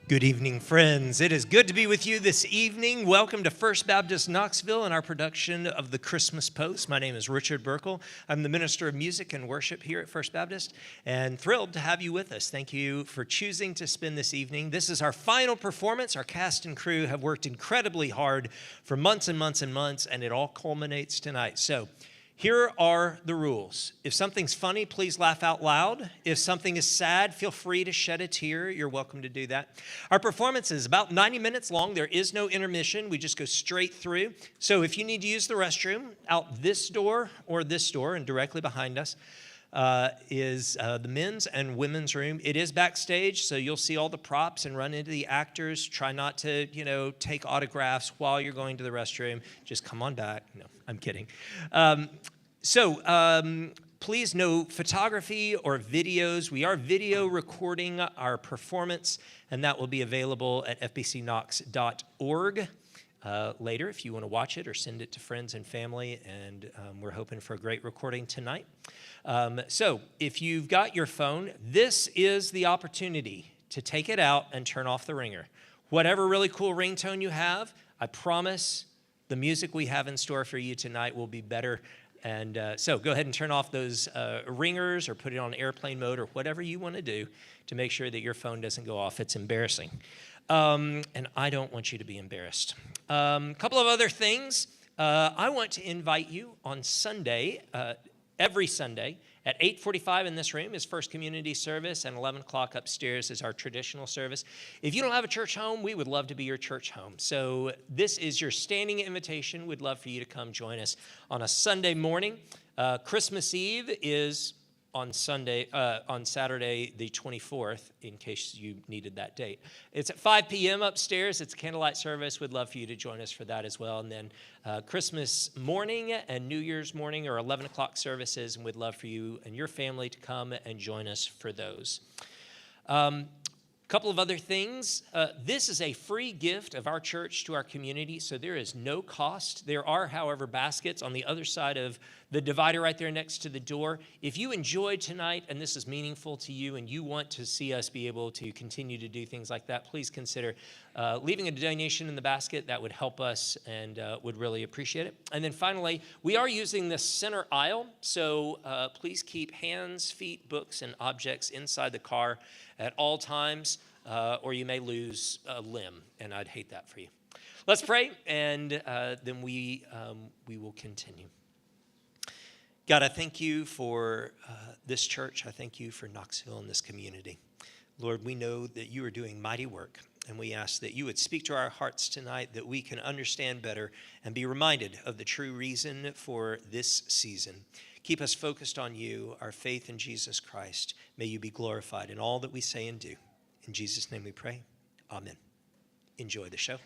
Good evening, friends. It is good to be with you this evening. Welcome to First Baptist Knoxville and our production of the Christmas Post. My name is Richard Burkle. I'm the Minister of Music and Worship here at First Baptist, and thrilled to have you with us. Thank you for choosing to spend this evening. This is our final performance. Our cast and crew have worked incredibly hard for months and months and months, and it all culminates tonight. So, here are the rules. If something's funny, please laugh out loud. If something is sad, feel free to shed a tear. You're welcome to do that. Our performance is about 90 minutes long. There is no intermission. We just go straight through. So if you need to use the restroom, out this door or this door, and directly behind us is the men's and women's room. It is backstage, so you'll see all the props and run into the actors. Try not to, take autographs while you're going to the restroom. Just come on back. No, I'm kidding. Please no photography or videos. We are video recording our performance, and that will be available at fbcknox.org. Later, if you want to watch it or send it to friends and family, and we're hoping for a great recording tonight. So if you've got your phone, this is the opportunity to take it out and turn off the ringer. Whatever really cool ringtone you have, I promise the music we have in store for you tonight will be better. And so go ahead and turn off those ringers or put it on airplane mode or whatever you want to do to make sure that your phone doesn't go off. It's embarrassing. And I don't want you to be embarrassed. A couple of other things. I want to invite you on Sunday, every Sunday, at 8:45 in this room is First Community Service, and 11 o'clock upstairs is our traditional service. If you don't have a church home, we would love to be your church home. So this is your standing invitation. We'd love for you to come join us on a Sunday morning. Christmas Eve is on Saturday the 24th, in case you needed that date. It's at 5 p.m. upstairs. It's a candlelight service. We'd love for you to join us for that as well. And then Christmas morning and New Year's morning are 11 o'clock services, and we'd love for you and your family to come and join us for those. Couple of other things. This is a free gift of our church to our community, so there is no cost. There are, however, baskets on the other side of the divider right there next to the door. If you enjoyed tonight and this is meaningful to you and you want to see us be able to continue to do things like that, please consider leaving a donation in the basket. That would help us and would really appreciate it. And then finally, we are using the center aisle, so please keep hands, feet, books, and objects inside the car at all times, or you may lose a limb, and I'd hate that for you. Let's pray, and then we will continue. God, I thank you for this church. I thank you for Knoxville and this community. Lord, we know that you are doing mighty work, and we ask that you would speak to our hearts tonight, that we can understand better and be reminded of the true reason for this season. Keep us focused on you, our faith in Jesus Christ. May you be glorified in all that we say and do. In Jesus' name we pray. Amen. Enjoy the show.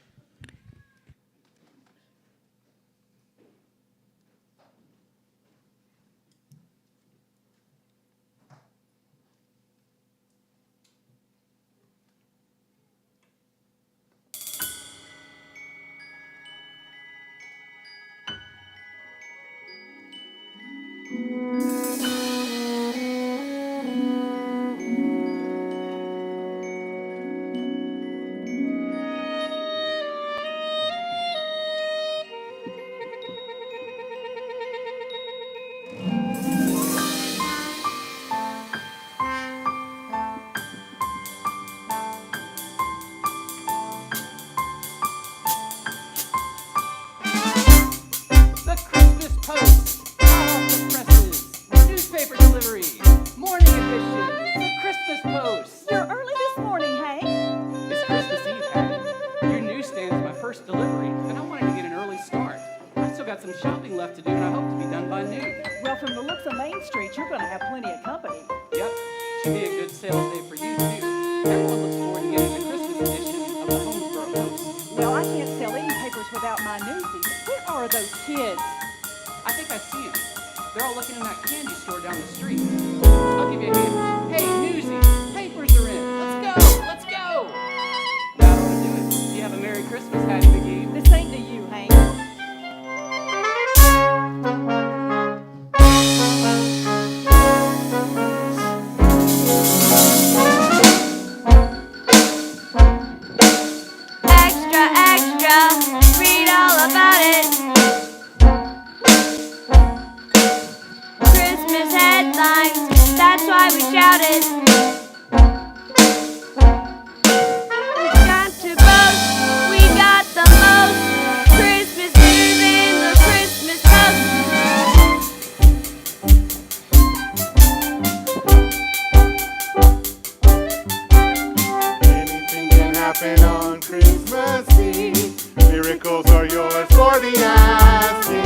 happen on Christmas Eve. Miracles are yours for the asking.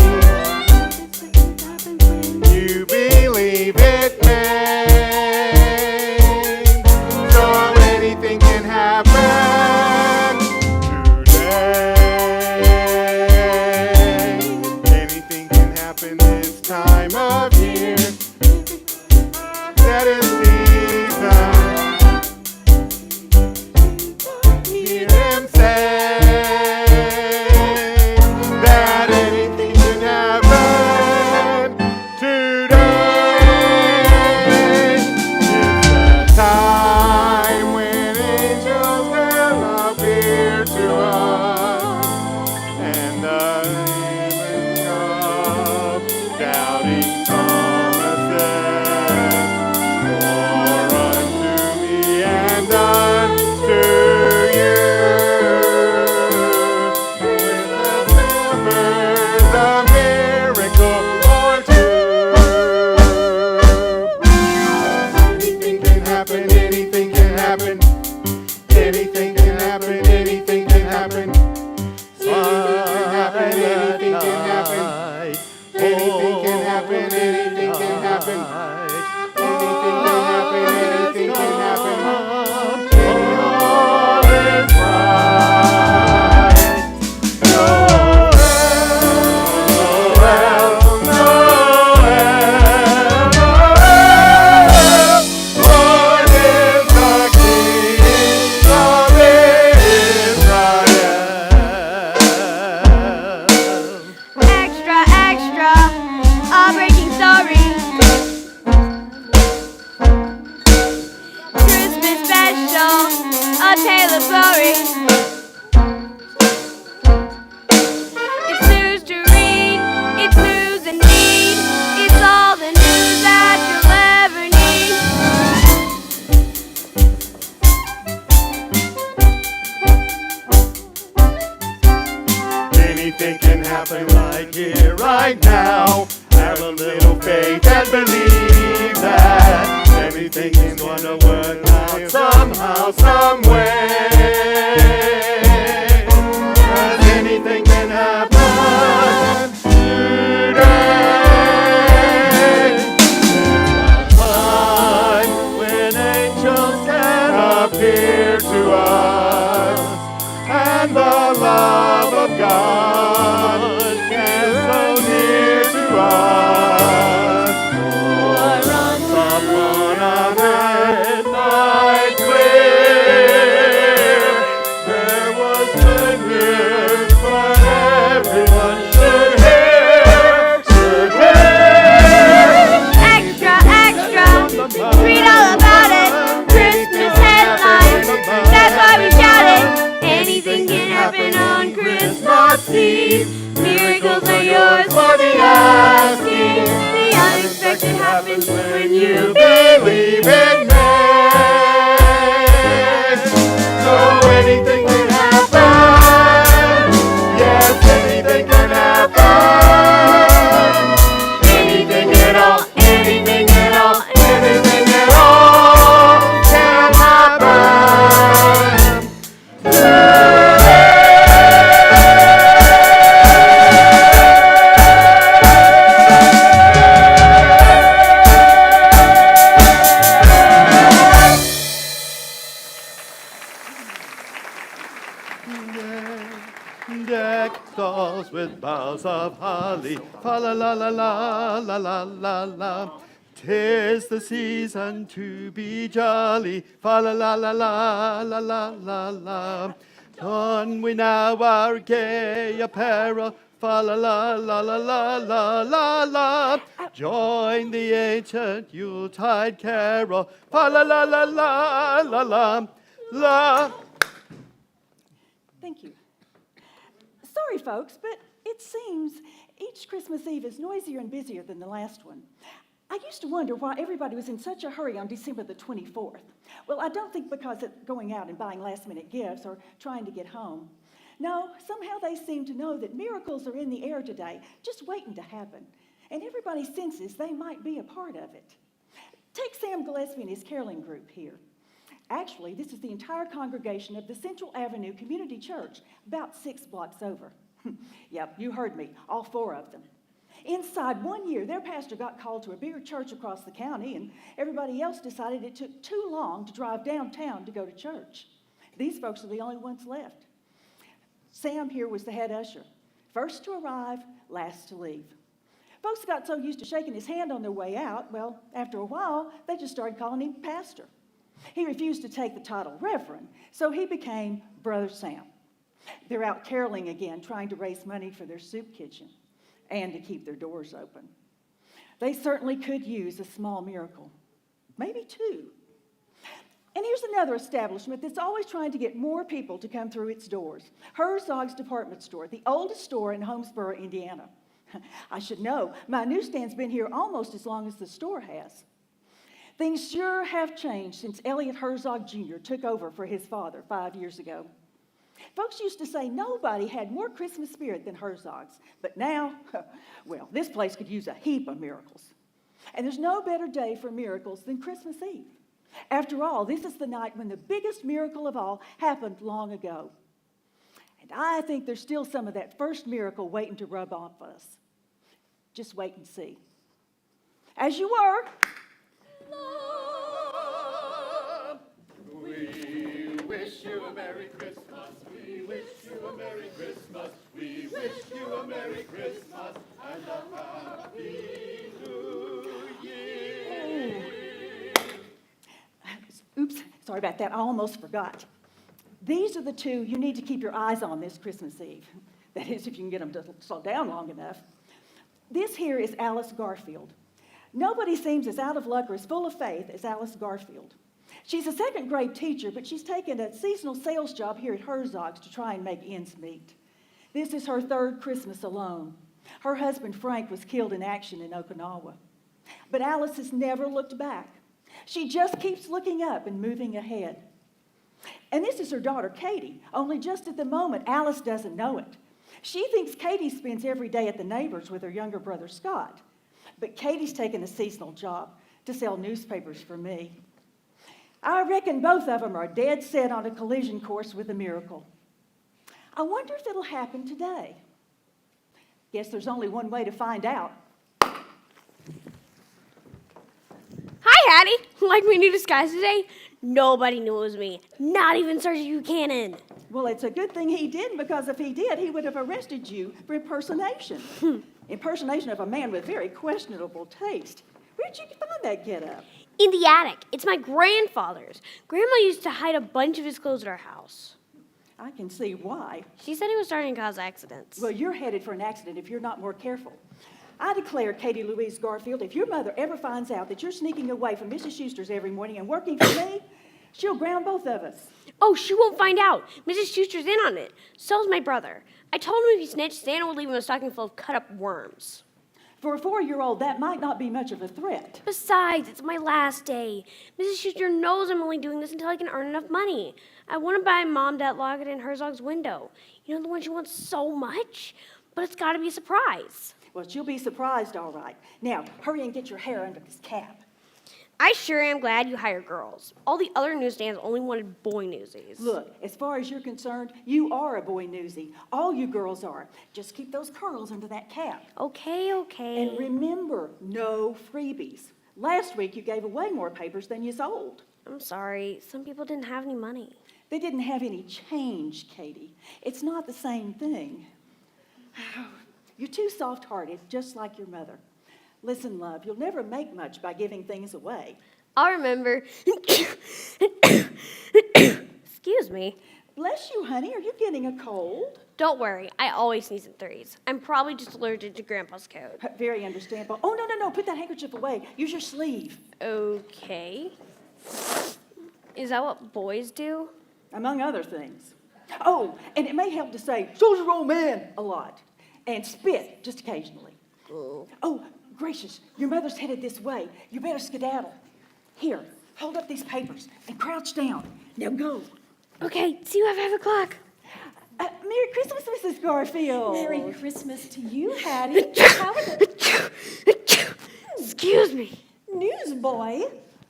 You believe it may. So anything can happen today. Anything can happen this time of year. That is season. Hear him say that anything can happen today. It's the time when angels will appear to us, and the demons come doubting promises. For unto me and unto you, with the silver's a miracle or two. Anything can happen, anything can happen. Anything can happen, anything can happen. Anything can happen, anything can happen. Anything can happen, anything can happen. Anything can happen, anything can happen. All is right. Noel, Noel, Noel. Born is the King of Israel. Extra, extra, a breaking story. Christmas special, a tale of glory. It's news to read, it's news indeed. It's all the news that you'll ever need. Anything can happen right here, right now. Have a little faith and believe that anything is gonna work out somehow, some way. 'Cause anything can happen today. It's a time when angels can appear to us, and the love of God is so near to us. Once upon a midnight clear, there was good news, but everyone should hear, should hear. Extra, extra, read all about it. Christmas headlines, that's why we shout it. Anything can happen on Christmas Eve. Miracles are yours for the asking. The unexpected happens when you Believe it may. So anything can happen. Yes, anything can happen. Anything at all, anything at all, anything at all can happen today. Deck stalls with boughs of holly, fa la la la la la la la la. 'Tis the season to be jolly, fa la la la la la la la la. Don we now our gay apparel, fa la la la la la la la la. Join the ancient Yuletide carol, fa la la la la la la la. Thank you. Sorry, folks, but it seems each Christmas Eve is noisier and busier than the last one. I used to wonder why everybody was in such a hurry on December the 24th. Well, I don't think because of going out and buying last-minute gifts or trying to get home. No, somehow they seem to know that miracles are in the air today, just waiting to happen. And everybody senses they might be a part of it. Take Sam Gillespie and his caroling group here. Actually, this is the entire congregation of the Central Avenue Community Church, about 6 blocks over. Yep, you heard me, all 4 of them. Inside 1 year, their pastor got called to a bigger church across the county, and everybody else decided it took too long to drive downtown to go to church. These folks are the only ones left. Sam here was the head usher. First to arrive, last to leave. Folks got so used to shaking his hand on their way out, well, after a while, they just started calling him pastor. He refused to take the title reverend, so he became Brother Sam. They're out caroling again, trying to raise money for their soup kitchen and to keep their doors open. They certainly could use a small miracle, maybe 2. And here's another establishment that's always trying to get more people to come through its doors. Herzog's Department Store, the oldest store in Holmesboro, Indiana. I should know, my newsstand's been here almost as long as the store has. Things sure have changed since Elliot Herzog Jr. took over for his father 5 years ago. Folks used to say nobody had more Christmas spirit than Herzog's, but now, well, this place could use a heap of miracles. And there's no better day for miracles than Christmas Eve. After all, this is the night when the biggest miracle of all happened long ago. And I think there's still some of that first miracle waiting to rub off us. Just wait and see. As you were. Love, we wish you a Merry Christmas. We wish you a Merry Christmas. We wish you a Merry Christmas and a Happy New Year. Oops, sorry about that. I almost forgot. These are the 2 you need to keep your eyes on this Christmas Eve. That is, if you can get them to slow down long enough. This here is Alice Garfield. Nobody seems as out of luck or as full of faith as Alice Garfield. She's a 2nd grade teacher, but she's taken a seasonal sales job here at Herzog's to try and make ends meet. This is her 3rd Christmas alone. Her husband, Frank, was killed in action in Okinawa. But Alice has never looked back. She just keeps looking up and moving ahead. And this is her daughter, Katie, only just at the moment, Alice doesn't know it. She thinks Katie spends every day at the neighbors with her younger brother, Scott. But Katie's taken a seasonal job to sell newspapers for me. I reckon both of them are dead set on a collision course with a miracle. I wonder if it'll happen today. Guess there's only one way to find out. Hi, Hattie. Like my new disguise today? Nobody knew it was me. Not even Sergeant Buchanan. Well, it's a good thing he didn't, because if he did, he would have arrested you for impersonation. Impersonation of a man with very questionable taste. Where'd you find that get-up? In the attic. It's my grandfather's. Grandma used to hide a bunch of his clothes at our house. I can see why. She said he was starting to cause accidents. Well, you're headed for an accident if you're not more careful. I declare, Katie Louise Garfield, if your mother ever finds out that you're sneaking away from Mrs. Schuster's every morning and working for me, she'll ground both of us. Oh, she won't find out. Mrs. Schuster's in on it. So's my brother. I told him if he snitched, Santa would leave him a stocking full of cut-up worms. For a 4-year-old, that might not be much of a threat. Besides, it's my last day. Mrs. Schuster knows I'm only doing this until I can earn enough money. I want to buy Mom that locket in Herzog's window. You know, the one she wants so much? But it's got to be a surprise. Well, she'll be surprised, all right. Now, hurry and get your hair under this cap. I sure am glad you hire girls. All the other newsstands only wanted boy newsies. Look, as far as you're concerned, you are a boy newsie. All you girls are. Just keep those curls under that cap. Okay. And remember, no freebies. Last week, you gave away more papers than you sold. I'm sorry. Some people didn't have any money. They didn't have any change, Katie. It's not the same thing. You're too soft-hearted, just like your mother. Listen, love, you'll never make much by giving things away. I'll remember. Excuse me. Bless you, honey. Are you getting a cold? Don't worry. I always sneeze in threes. I'm probably just allergic to Grandpa's coat. Very understandable. Oh, no. Put that handkerchief away. Use your sleeve. Okay. Is that what boys do? Among other things. Oh, and it may help to say, "Soldier old man," a lot. And spit, just occasionally. Oh, gracious, your mother's headed this way. You better skedaddle. Here, hold up these papers and crouch down. Now go. Okay, see you at 5 o'clock. Merry Christmas, Mrs. Garfield. Merry Christmas to you, Hattie. How are the Excuse me. newsboy?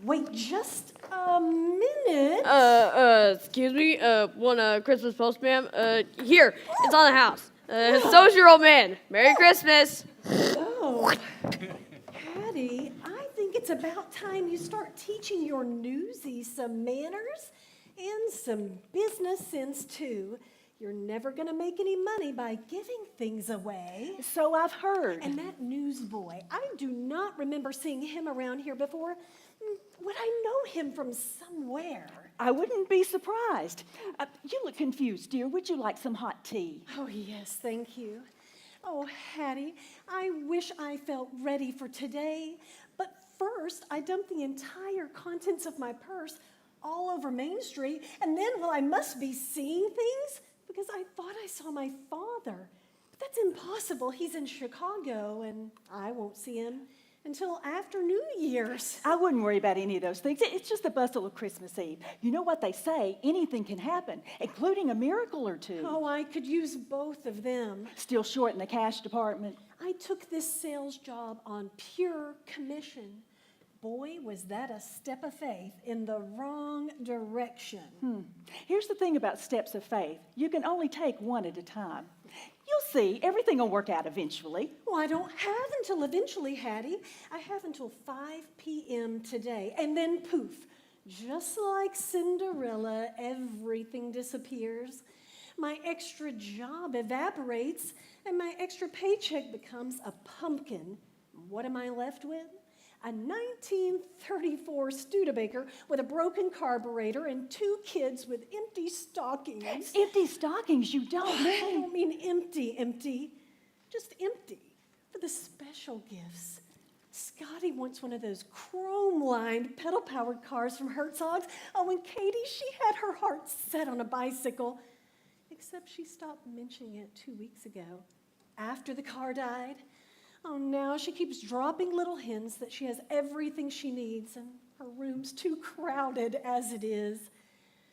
Wait just a minute. Excuse me, one Christmas post, ma'am. Here, it's on the house. So's your old man. Merry Christmas. Oh, Hattie, I think it's about time you start teaching your newsies some manners and some business sense, too. You're never going to make any money by giving things away. So I've heard. And that newsboy, I do not remember seeing him around here before. Would I know him from somewhere? I wouldn't be surprised. You look confused, dear. Would you like some hot tea? Oh, yes, thank you. Oh, Hattie, I wish I felt ready for today. But first, I dumped the entire contents of my purse all over Main Street. And then, well, I must be seeing things because I thought I saw my father. But that's impossible. He's in Chicago, and I won't see him until after New Year's. I wouldn't worry about any of those things. It's just the bustle of Christmas Eve. You know what they say, anything can happen, including a miracle or two. Oh, I could use both of them. Still short in the cash department. I took this sales job on pure commission. Boy, was that a step of faith in the wrong direction. Here's the thing about steps of faith. You can only take one at a time. You'll see, everything will work out eventually. Well, I don't have until eventually, Hattie. I have until 5 p.m. today, and then poof, just like Cinderella, everything disappears. My extra job evaporates, and my extra paycheck becomes a pumpkin. What am I left with? A 1934 Studebaker with a broken carburetor and 2 kids with empty stockings. Empty stockings, you don't I mean. don't mean empty, just empty for the special gifts. Scotty wants one of those chrome-lined, pedal-powered cars from Herzog's. Oh, and Katie, she had her heart set on a bicycle, except she stopped mentioning it 2 weeks ago, after the car died. Oh, now she keeps dropping little hints that she has everything she needs, and her room's too crowded as it is.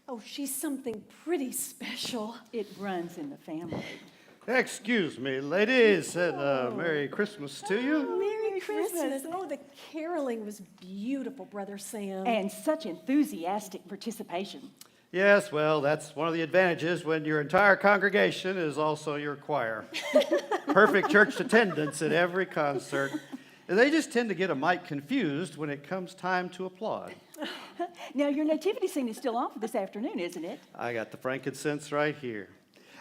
Oh, she's something pretty special. It runs in the family. Excuse me, ladies, and Merry Christmas to you. Merry Christmas. Oh, the caroling was beautiful, Brother Sam. And such enthusiastic participation. Yes, well, that's one of the advantages when your entire congregation is also your choir. Perfect church attendance at every concert. They just tend to get a mite confused when it comes time to applaud. Now, your nativity scene is still on for this afternoon, isn't it? I got the frankincense right here.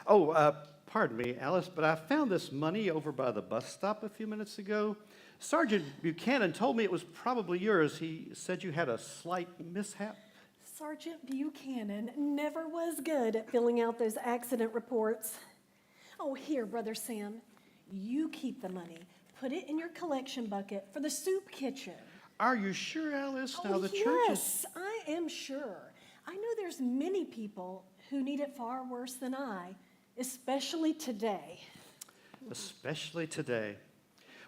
Oh, pardon me, Alice, but I found this money over by the bus stop a few minutes ago. Sergeant Buchanan told me it was probably yours. He said you had a slight mishap. Sergeant Buchanan never was good at filling out those accident reports. Oh, here, Brother Sam, you keep the money. Put it in your collection bucket for the soup kitchen. Are you sure, Alice? Now the church is... Yes, I am sure. I know there's many people who need it far worse than I, especially today. Especially today.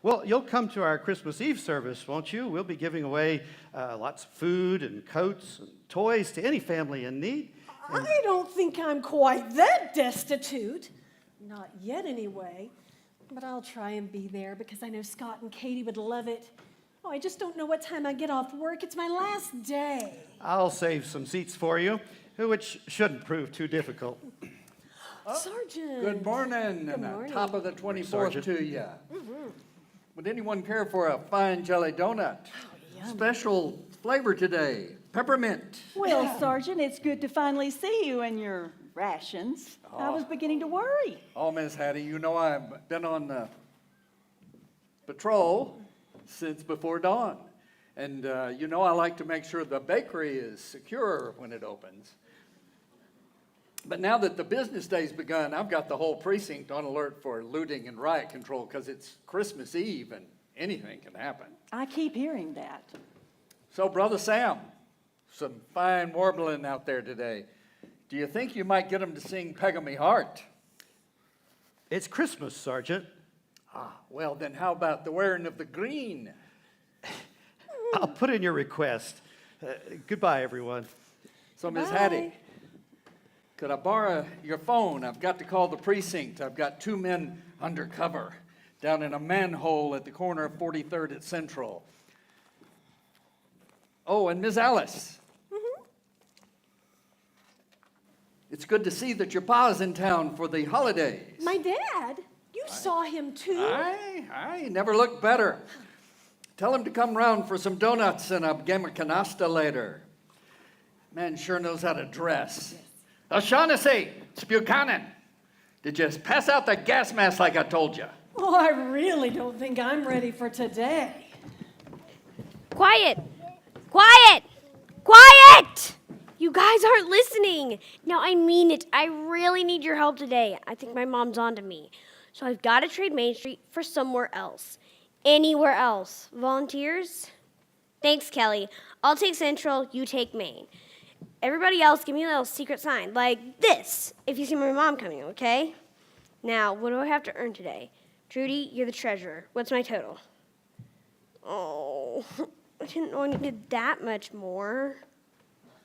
Well, you'll come to our Christmas Eve service, won't you? We'll be giving away lots of food and coats and toys to any family in need. I don't think I'm quite that destitute. Not yet, anyway. But I'll try and be there because I know Scott and Katie would love it. Oh, I just don't know what time I get off work. It's my last day. I'll save some seats for you, which shouldn't prove too difficult. Sergeant. Good morning, Good and morning. top of the 24th Sergeant. to you. Would anyone care for a fine jelly donut? Special flavor today, peppermint. Well, Sergeant, it's good to finally see you and your rations. I was beginning to worry. Oh, Miss Hattie, you know I've been on patrol since before dawn. And you know I like to make sure the bakery is secure when it opens. But now that the business day's begun, I've got the whole precinct on alert for looting and riot control because it's Christmas Eve and anything can happen. I keep hearing that. So, Brother Sam, some fine warbling out there today. Do you think you might get them to sing Peg o' Me Heart? It's Christmas, Sergeant. Well, then how about the wearing of the green? I'll put in your request. Goodbye, everyone. So, Miss Bye. Hattie, could I borrow your phone? I've got to call the precinct. I've got 2 men undercover down in a manhole at the corner of 43rd at Central. Oh, and Ms. Alice. It's good to see that your pa's in town for the holidays. My dad? You saw him too? I never looked better. Tell him to come round for some donuts and a game of canasta later. Man sure knows how to dress. O'Shaughnessy, it's Buchanan. Did you pass out that gas mask like I told you? Oh, I really don't think I'm ready for today. Quiet! Quiet! Quiet! You guys aren't listening. Now, I mean it. I really need your help today. I think my mom's on to me. So I've got to trade Main Street for somewhere else. Anywhere else. Volunteers? Thanks, Kelly. I'll take Central, you take Main. Everybody else, give me a little secret sign, like this, if you see my mom coming, okay? Now, what do I have to earn today? Trudy, you're the treasurer. What's my total? Oh, I didn't know I needed that much more.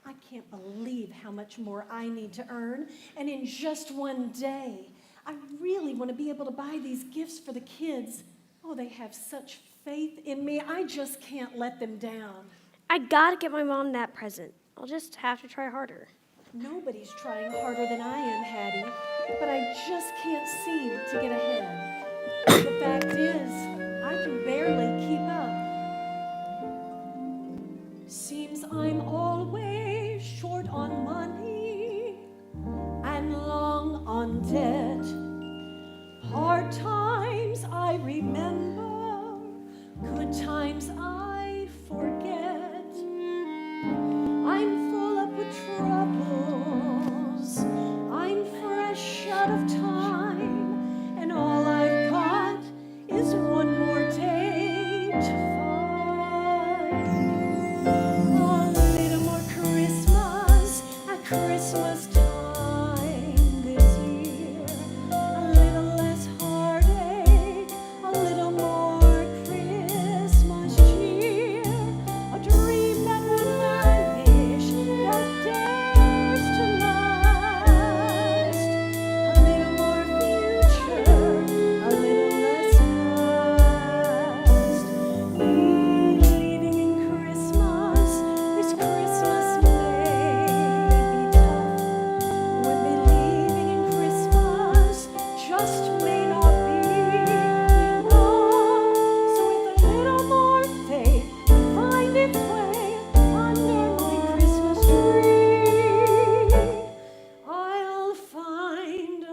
I can't believe how much more I need to earn, and in just one day. I really want to be able to buy these gifts for the kids. Oh, they have such faith in me. I just can't let them down. I gotta get my mom that present. I'll just have to try harder. Nobody's trying harder than I am, Hattie, but I just can't seem to get ahead. The fact is, I can barely keep up. Seems I'm always short on money and long on debt. Hard times I remember, good times I forget. I'm full up with troubles, I'm fresh out of time, and all I've got is one more day to find. A little more Christmas at Christmas time this year. A little less heartache, a little more Christmas cheer. A dream that will vanish, that dares to last. A little more future, a little less past. Believing in Christmas, this Christmas may be tough. When believing in Christmas just may not be enough. So with a little more faith, I'll find its way under my Christmas tree. I'll find a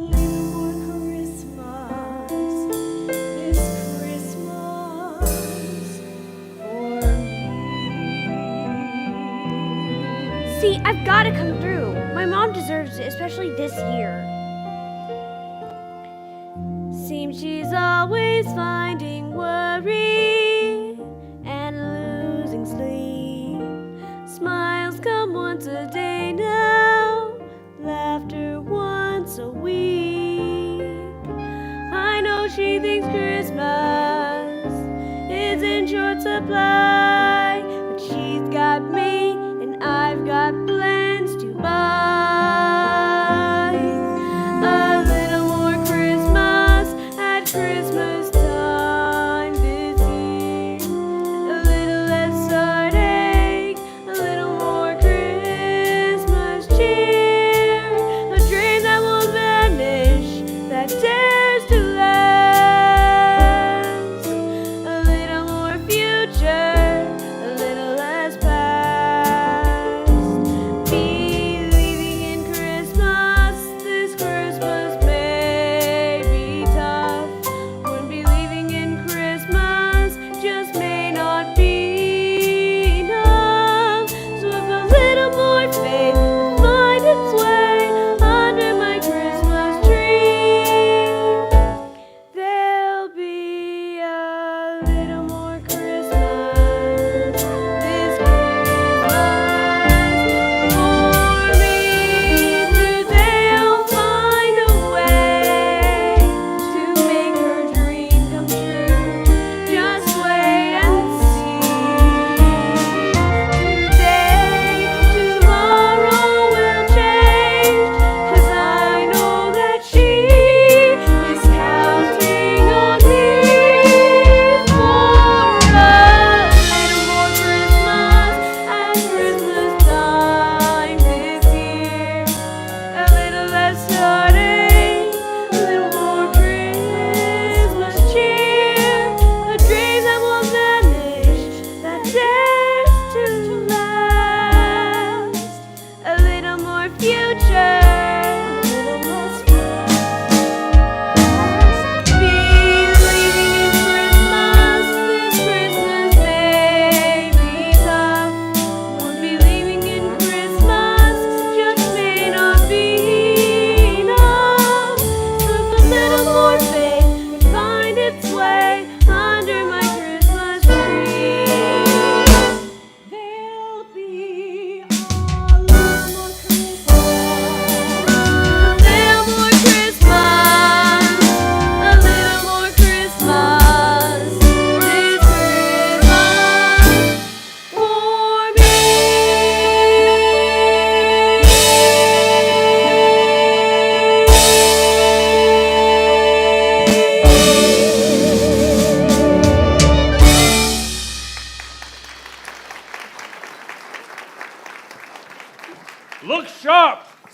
little more Christmas this Christmas for me. See, I've gotta come through. My mom deserves it, especially this year. Seems she's always finding worry and losing sleep. Smiles come once a day now, laughter once a week. I know she thinks Christmas is in short supply, but she's got me and I've got plans to buy. A little more Christmas at Christmas time this year. A little less heartache, a little more Christmas cheer. A dream that won't vanish, that dares to last. A little more future,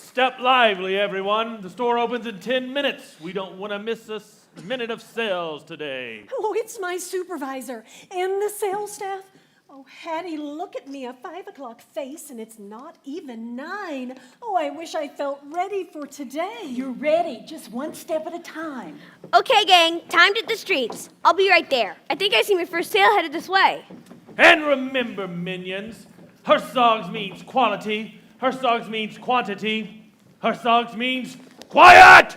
Step lively, everyone. The store opens in 10 minutes. We don't want to miss a minute of sales today. Oh, it's my supervisor and the sales staff. Oh, Hattie, look at me, a 5 o'clock face, and it's not even 9. Oh, I wish I felt ready for today. You're ready, just one step at a time. Okay, gang, time to hit the streets. I'll be right there. I think I see my first sale headed this way. And remember, minions, Herzogs means quality, Herzogs means quantity, Herzogs means quiet!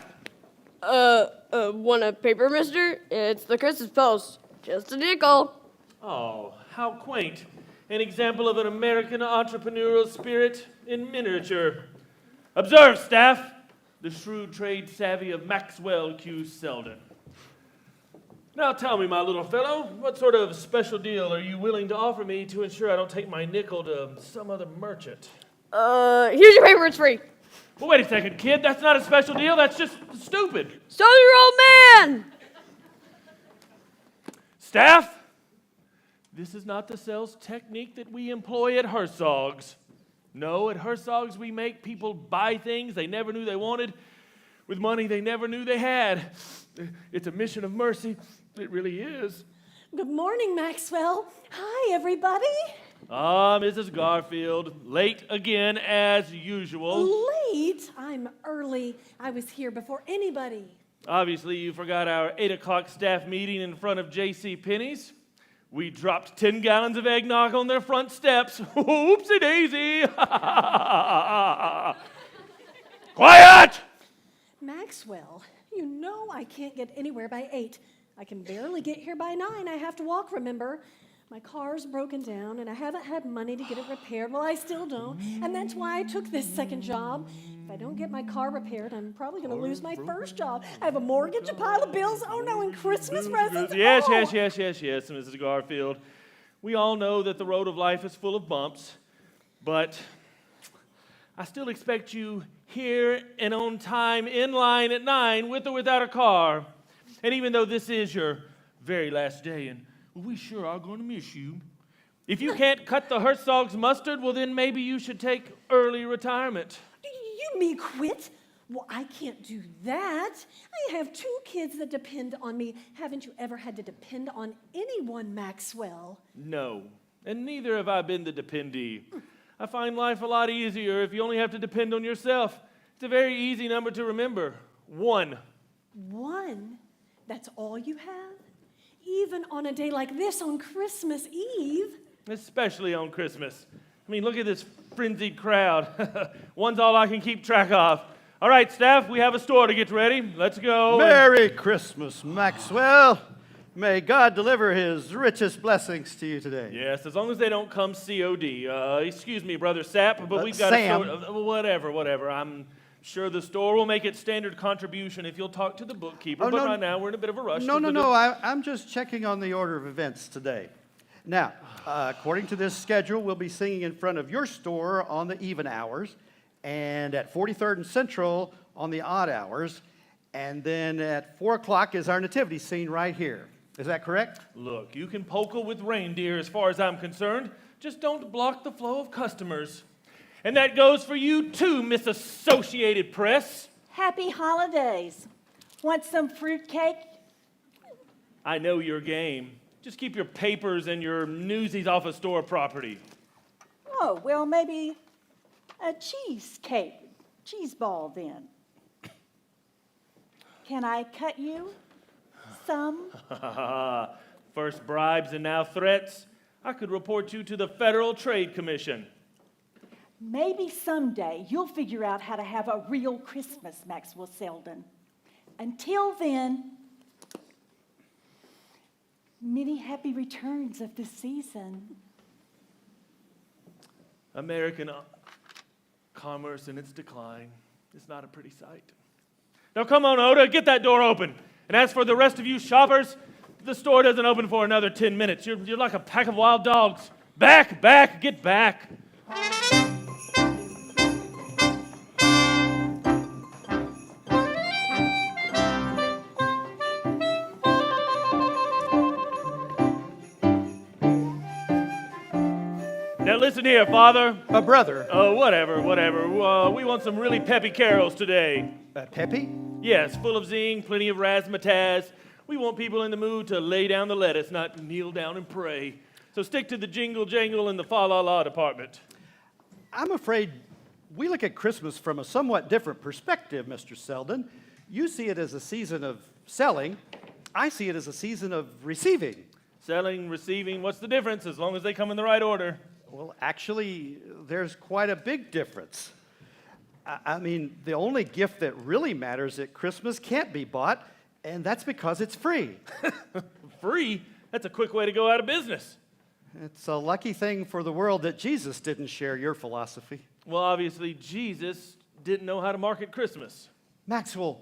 Want a paper, mister? It's the Christmas Post. Just a nickel. Oh, how quaint. An example of an American entrepreneurial spirit in miniature. Observe, staff, the shrewd trade savvy of Maxwell Q. Selden. Now tell me, my little fellow, what sort of special deal are you willing to offer me to ensure I don't take my nickel to some other merchant? Here's your paper, it's free. Well, wait a second, kid, that's not a special deal, that's just stupid. So your old man! Staff, this is not the sales technique that we employ at Herzog's. No, at Herzog's we make people buy things they never knew they wanted with money they never knew they had. It's a mission of mercy. It really is. Good morning, Maxwell. Hi, everybody. Mrs. Garfield, late again as usual. Late? I'm early. I was here before anybody. Obviously, you forgot our 8 o'clock staff meeting in front of J.C. Penney's. We dropped 10 gallons of eggnog on their front steps. Oopsie daisy. Quiet! Maxwell, you know I can't get anywhere by 8. I can barely get here by 9. I have to walk, remember? My car's broken down, and I haven't had money to get it repaired. Well, I still don't, and that's why I took this second job. If I don't get my car repaired, I'm probably going to lose my first job. I have a mortgage, a pile of bills, oh no, and Christmas presents. Yes, oh. yes, Mrs. Garfield. We all know that the road of life is full of bumps, but I still expect you here and on time, in line at 9, with or without a car. And even though this is your very last day, and we sure are going to miss you. If you can't cut the Herzog's mustard, well, then maybe you should take early retirement. You mean quit? Well, I can't do that. I have 2 kids that depend on me. Haven't you ever had to depend on anyone, Maxwell? No, and neither have I been the dependee. I find life a lot easier if you only have to depend on yourself. It's a very easy number to remember. 1. 1? That's all you have? Even on a day like this, on Christmas Eve? Especially on Christmas. I mean, look at this frenzied crowd. 1's all I can keep track of. All right, staff, we have a store to get ready. Let's go. Merry Christmas, Maxwell. May God deliver his richest blessings to you today. Yes, as long as they don't come COD. Excuse me, Brother Sapp, but we've got Sam. a store. Whatever. I'm sure the store will make its standard contribution if you'll talk to the bookkeeper. But right now, we're in a bit of a rush. No. I'm just checking on the order of events today. Now, according to this schedule, we'll be singing in front of your store on the even hours, and at 43rd and Central on the odd hours, and then at 4 o'clock is our nativity scene right here. Is that correct? Look, you can polka with reindeer as far as I'm concerned. Just don't block the flow of customers. And that goes for you too, Miss Associated Press. Happy holidays. Want some fruitcake? I know your game. Just keep your papers and your newsies off of store property. Oh, well, maybe a cheesecake. Cheese ball, then. Can I cut you some? First bribes and now threats. I could report you to the Federal Trade Commission. Maybe someday you'll figure out how to have a real Christmas, Maxwell Selden. Until then, many happy returns of the season. American commerce in its decline. It's not a pretty sight. Now come on, Oda, get that door open. And as for the rest of you shoppers, the store doesn't open for another 10 minutes. You're like a pack of wild dogs. Back, get back. Now listen here, Father. Brother. Whatever. We want some really peppy carols today. Peppy? Yes, full of zing, plenty of razzmatazz. We want people in the mood to lay down the lettuce, not kneel down and pray. So stick to the jingle jangle and the fa-la-la department. I'm afraid we look at Christmas from a somewhat different perspective, Mr. Selden. You see it as a season of selling. I see it as a season of receiving. Selling, receiving, what's the difference as long as they come in the right order? Well, actually, there's quite a big difference. I mean, the only gift that really matters at Christmas can't be bought, and that's because it's free. Free? That's a quick way to go out of business. It's a lucky thing for the world that Jesus didn't share your philosophy. Well, obviously, Jesus didn't know how to market Christmas. Maxwell,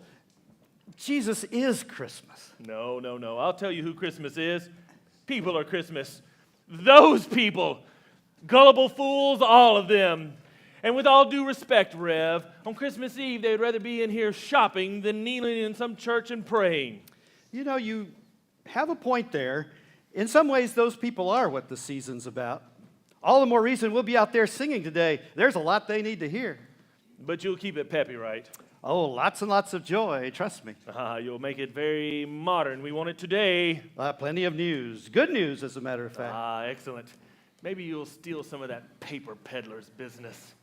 Jesus is Christmas. No. I'll tell you who Christmas is. People are Christmas. Those people. Gullible fools, all of them. And with all due respect, Rev, on Christmas Eve, they'd rather be in here shopping than kneeling in some church and praying. You know, you have a point there. In some ways, those people are what the season's about. All the more reason we'll be out there singing today. There's a lot they need to hear. But you'll keep it peppy, right? Oh, lots and lots of joy, trust me. You'll make it very modern. We want it today. Plenty of news. Good news, as a matter of fact. Excellent. Maybe you'll steal some of that paper peddler's business.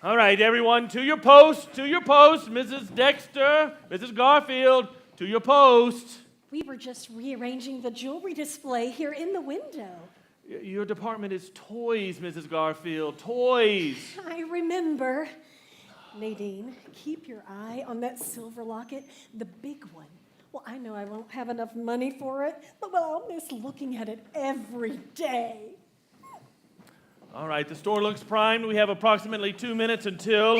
All right, everyone, to your post. Mrs. Dexter, Mrs. Garfield, to your post. We were just rearranging the jewelry display here in the window. Your department is toys, Mrs. Garfield, toys. I remember. Nadine, keep your eye on that silver locket, the big one. Well, I know I won't have enough money for it, but I'll miss looking at it every day. All right, the store looks primed. We have approximately 2 minutes until...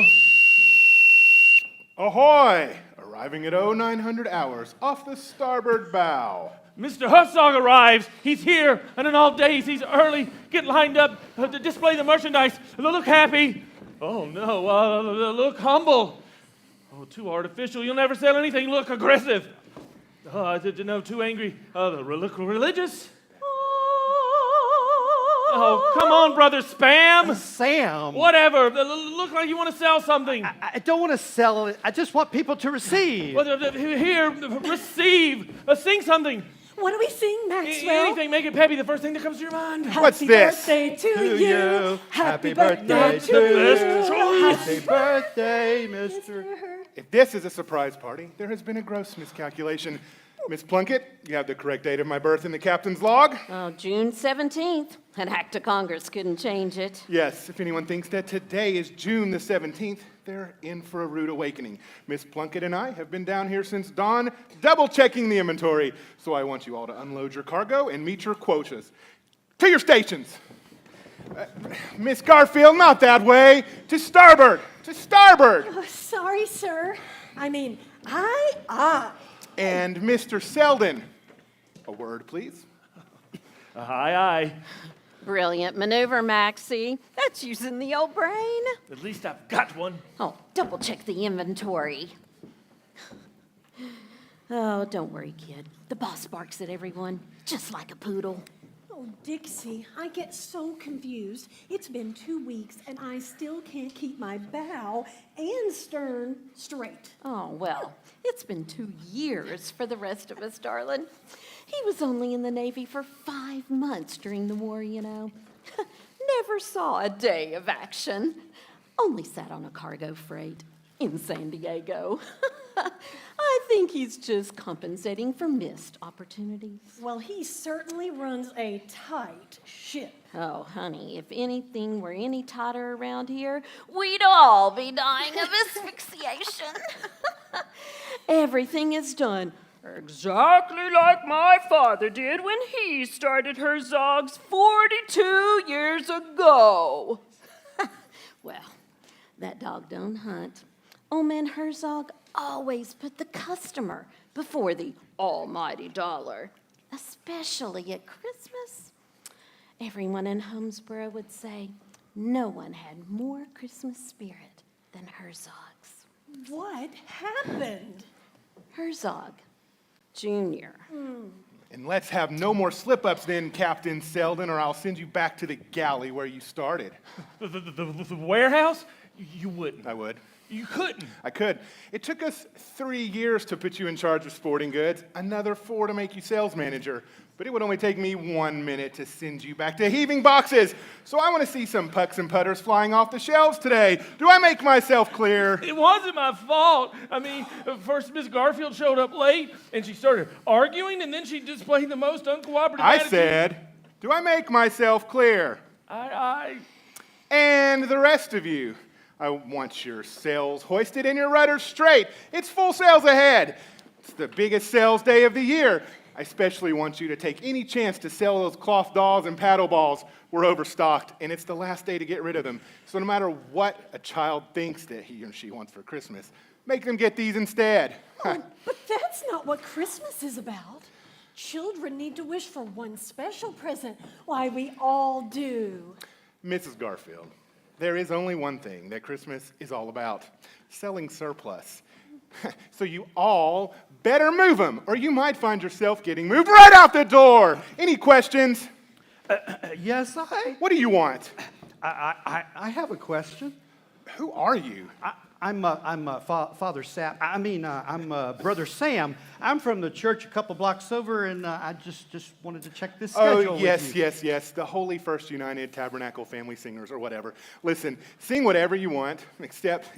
Ahoy! Arriving at 0900 hours off the starboard bow. Mr. Herzog arrives. He's here, and in all days he's early. Get lined up to display the merchandise. Look happy. Oh, no, look humble. Oh, too artificial. You'll never sell anything. Look aggressive. No, too angry. Look religious. Oh, come on, Brother Spam. Sam. Whatever. Look like you want to sell something. I don't want to sell it. I just want people to receive. Well, here, receive. Sing something. What do we sing, Maxwell? Anything, make it peppy, the first thing that comes to your mind. What's this? Happy birthday to you. Happy birthday to you. Happy Happy birthday, Mr. If this is a surprise party, there has been a gross miscalculation. Miss Plunkett, you have the correct date of my birth in the captain's log? Oh, June 17th. An act of Congress couldn't change it. Yes, if anyone thinks that today is June the 17th, they're in for a rude awakening. Miss Plunkett and I have been down here since dawn, double-checking the inventory. So I want you all to unload your cargo and meet your quotas. To your stations. Miss Garfield, not that way. To starboard. To starboard. Oh, sorry, sir. I mean, And Mr. Selden. A word, please. Aye. Brilliant maneuver, Maxie. That's using the old brain. At least I've got one. Oh, double check the inventory. Oh, don't worry, kid. The boss barks at everyone, just like a poodle. Oh, Dixie, I get so confused. It's been 2 weeks, and I still can't keep my bow and stern straight. Oh, well, it's been 2 years for the rest of us, darling. He was only in the Navy for 5 months during the war, you know. Never saw a day of action. Only sat on a cargo freight in San Diego. I think he's just compensating for missed opportunities. Well, he certainly runs a tight ship. Oh, honey, if anything were any tighter around here, we'd all be dying of asphyxiation. Everything is done exactly like my father did when he started Herzog's 42 years ago. Well, that dog don't hunt. Old man Herzog always put the customer before the almighty dollar, especially at Christmas. Everyone in Holmesboro would say no one had more Christmas spirit than Herzog's. What happened? Herzog Jr. And let's have no more slip-ups then, Captain Selden, or I'll send you back to the galley where you started. The warehouse? You wouldn't. I would. You couldn't. I could. It took us 3 years to put you in charge of sporting goods, another 4 to make you sales manager. But it would only take me 1 minute to send you back to heaving boxes. So I want to see some pucks and putters flying off the shelves today. Do I make myself clear? It wasn't my fault. I mean, first Miss Garfield showed up late, and she started arguing, and then she displayed the most uncooperative I attitude. said, do I make myself clear? And the rest of you, I want your sails hoisted and your rudders straight. It's full sails ahead. It's the biggest sales day of the year. I especially want you to take any chance to sell those cloth dolls and paddle balls. We're overstocked, and it's the last day to get rid of them. So no matter what a child thinks that he or she wants for Christmas, make them get these instead. Oh, but that's not what Christmas is about. Children need to wish for one special present. Why, we all do. Mrs. Garfield, there is only one thing that Christmas is all about: selling surplus. So you all better move them, or you might find yourself getting moved right out the door. Any questions? Yes, What do you want? I have a question. Who are you? I'm Father Sam. I'm Brother Sam. I'm from the church a couple blocks over, and I just wanted to check this schedule. Oh, yes. The Holy First United Tabernacle Family Singers, or whatever. Listen, sing whatever you want, except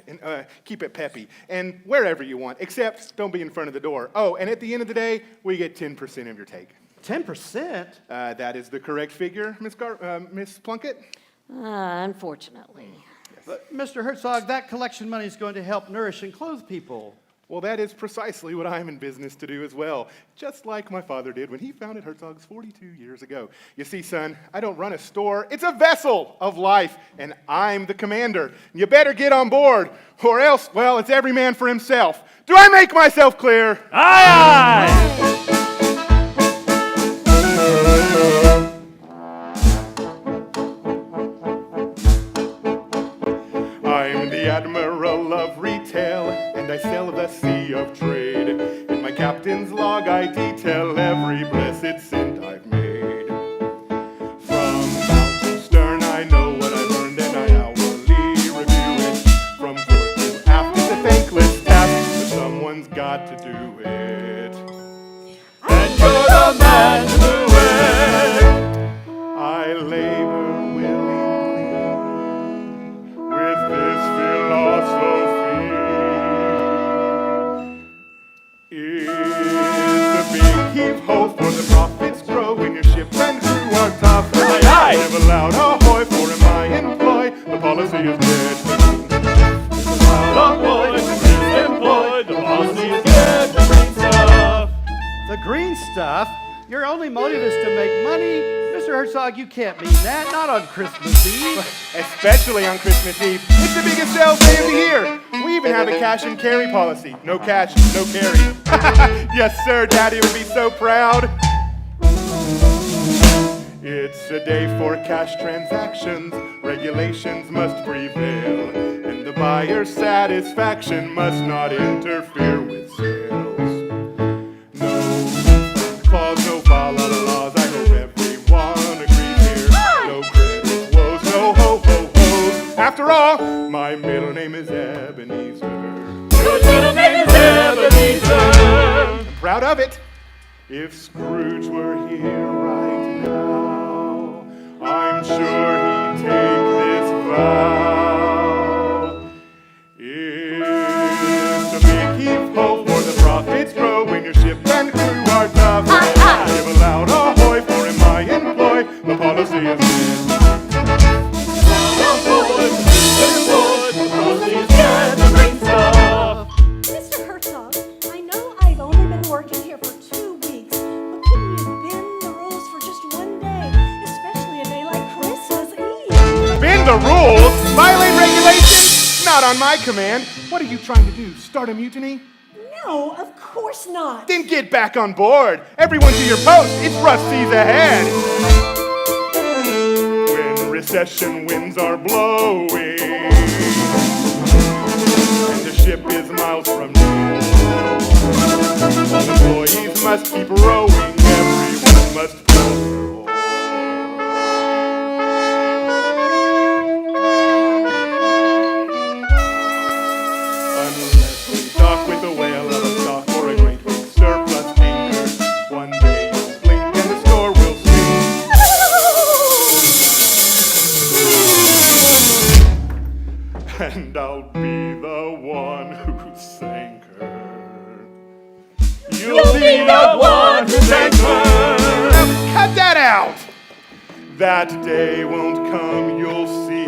keep it peppy, and wherever you want, except don't be in front of the door. Oh, and at the end of the day, we get 10% of your take. 10%? That is the correct figure, Miss Plunkett. Unfortunately. But, Mr. Herzog, that collection money is going to help nourish and clothe people. Well, that is precisely what I'm in business to do as well, just like my father did when he founded Herzog's 42 years ago. You see, son, I don't run a store. It's a vessel of life, and I'm the commander. You better get on board, or else, well, it's every man for himself. Do I make myself clear? Aye, aye! I'm the admiral of retail, and I sail the sea of trade. In my captain's log I detail every blessed cent I've made. From bow to stern I know what I've earned, and I hourly review it. From port to aft it's a thankless task, but someone's got to do it. And you're the man to do it. I labor willingly with this philosophy. It's a big heave-ho for the profits grow when your ship and crew are tough. Aye, aye. Never loud ahoy for in my employ, the policy is dead. Loud ahoy for in employ, the policy is dead. The green stuff. The green stuff? Your only motive is to make money? Mr. Herzog, you can't mean that. Not on Christmas Eve. Especially on Christmas Eve. It's the biggest sales day of the year. We even have a cash and carry policy. No cash, no carry. Yes, sir, Daddy would be so proud. It's a day for cash transactions. Regulations must prevail, and the buyer's satisfaction must not interfere with sales. No clause, no fa-la-la-laws. I hope everyone agrees here. No credit woes, no ho-ho-hos. After all, my middle name is Ebenezer. Your middle name is Ebenezer. I'm proud of it. If Scrooge were here right now, I'm sure he'd take this vow. It's a big heave-ho for the profits grow when your ship and crew are tough. Give a loud ahoy for in my employ, the policy is dead. Mr. Herzog, I know I've only been working here for 2 weeks, but couldn't you bend the rules for just one day, especially a day like Christmas Eve? Bend the rules? Violate regulations? Not on my command. What are you trying to do? Start a mutiny? No, of course not. Then get back on board. Everyone to your post. It's rough seas ahead. When recession winds are blowing and the ship is miles from shore, all employees must keep rowing every must follow. Unless we dock with a whale of a stock or a great big surplus anchor, one day you'll blink and the store will sink. And I'll be the one who sank her. You'll be the one who sank her. Now cut that out. That day won't come, you'll see.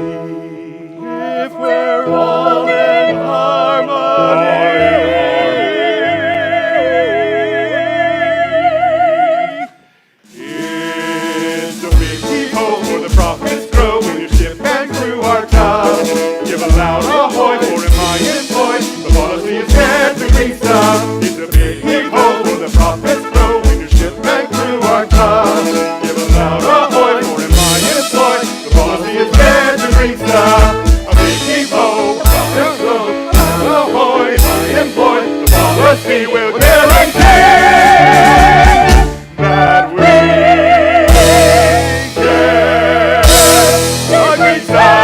If we're all in harmony. It's a big heave-ho where the profits grow when your ship and crew are tough. Give a loud ahoy for am I employed. The policy is head to green stuff. It's a big heave-ho where the profits grow when your ship and crew are tough. Give a loud ahoy for am I employed. The policy is head to green stuff. A big heave-ho, profits grow. Ahoy, am I employed. The policy will guarantee that we get the green stuff.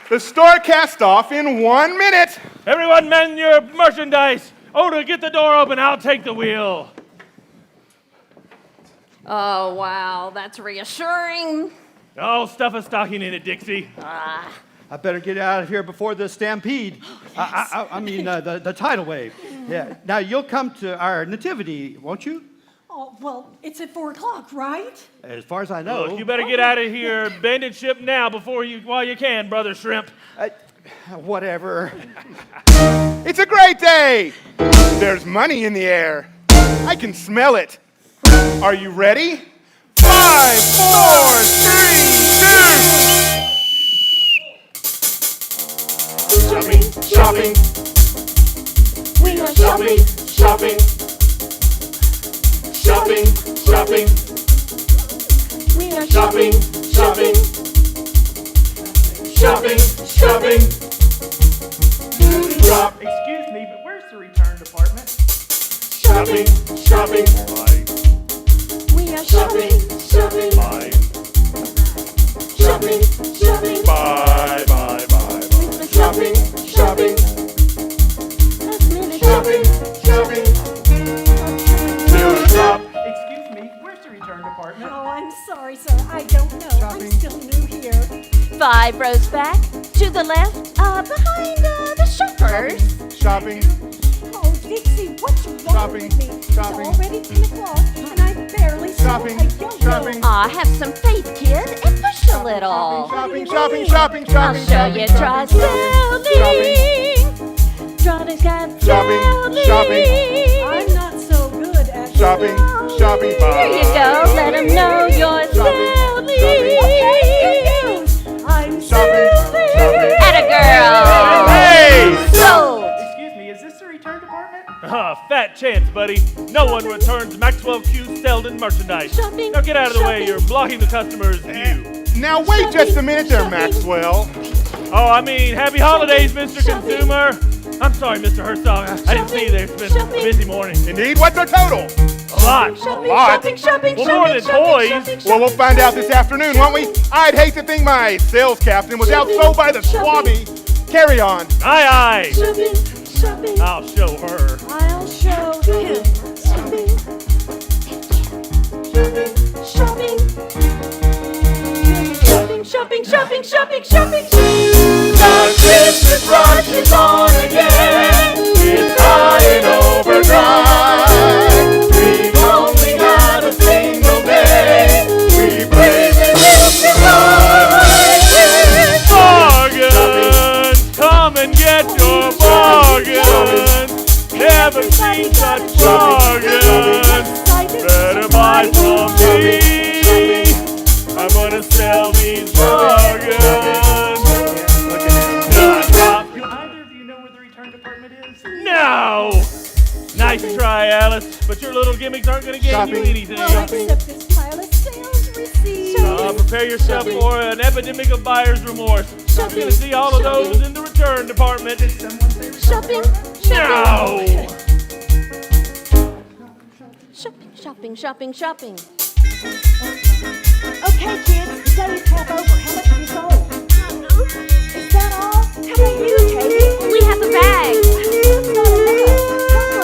The store cast off in 1 minute. Everyone mend your merchandise. Oda, get the door open. I'll take the wheel. Oh, wow, that's reassuring. Oh, stuff a stocking in it, Dixie. I better get out of here before the stampede. I mean, the tidal wave. Yeah. Now, you'll come to our nativity, won't you? Oh, well, it's at 4 o'clock, right? As far as I know. Look, you better get out of here. Abandon ship now while you can, Brother Shrimp. Whatever. It's a great day. There's money in the air. I can smell it. Are you ready? 5, 4, 3, 2. Shopping, shopping. We are Shopping, shopping. Shopping, shopping. We are Shopping, shopping. Shopping, shopping. Drop. Excuse me, but where's the return department? Shopping, shopping. We are shopping. Shopping. Bye. Shopping. Shopping. Bye, bye, bye. Shopping, shopping. Shopping, shopping. Do a drop. Excuse me, where's the return department? Oh, I'm sorry, sir. I don't know. I'm still new here. 5 rows back, to the left, behind the shoppers. Shopping. Oh, Dixie, what's wrong Shopping, with me? shopping. It's already 10 o'clock, and I barely Shopping, I don't shopping. know. Aw, have some faith, kid, and push a little. Shopping, shopping, shopping, I'll shopping. show you try selling. Try to get Shopping, shopping. I'm not so good at Shopping, shopping. Here you go, let them know you're selling. I'm Shopping, shopping. Atta girl. Hey! Sold. Excuse me, is this the return department? Fat chance, buddy. No one returns Maxwell Q. Selden merchandise. Shopping, Now get out of the way. shopping. You're blocking the customer's view. Now wait just a minute there, Maxwell. Oh, I mean, happy holidays, Mr. Consumer. I'm sorry, Mr. Herzog. I didn't see you there. It's been a busy morning. Indeed, what's the total? A lot. Lot. Well, more than toys. Well, we'll find out this afternoon, won't we? I'd hate to think my sales captain was outsold by the swabby. Carry on. Aye, aye. Shopping, shopping. I'll show her. I'll show him. Shopping. Shopping. Shopping, shopping, shopping, shopping. The Christmas rush is on again. It's high and overdrive. We've only had a single day. We praise it with the Bargains! Come and get your bargains! Never seen such bargains! Better buy from me! I'm gonna sell these bargains! Do either of you know where the return department is? No! Nice try, Alice, but your little gimmicks aren't gonna get you anything. I'll accept this pile of sales receipts. Prepare prepare yourself for an epidemic of buyer's remorse. You're going to see all of those in the return department. Shopping. No! Shopping. Okay, kids, the day is half over. How much have you sold? Is that all? How about you, Katie? We have a bag. That's not enough.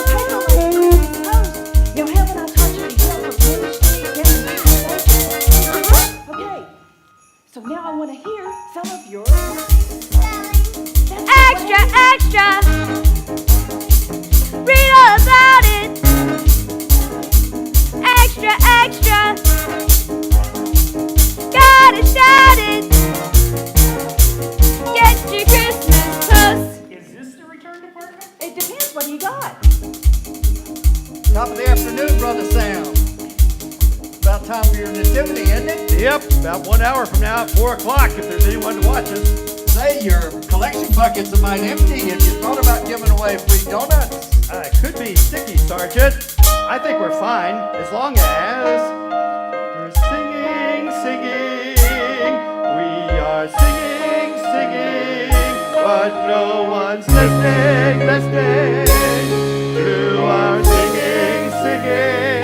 Come for a paper like Christmas Post. You know, haven't I taught you to yell for ministries, demonstrations? Okay, so now I want to hear some of your Extra. Read all about it. Extra. Gotta shout it. Get your Christmas post. Is this the return department? It depends. What do you got? Top of the afternoon, Brother Sam. About time for your nativity, isn't it? Yep, about 1 hour from now at 4 o'clock if there's anyone to watch us. Say, your collection buckets might empty. Have you thought about giving away free donuts? It could be sticky, Sergeant. I think we're fine as long as we're singing. We are singing, but no one's listening to our singing.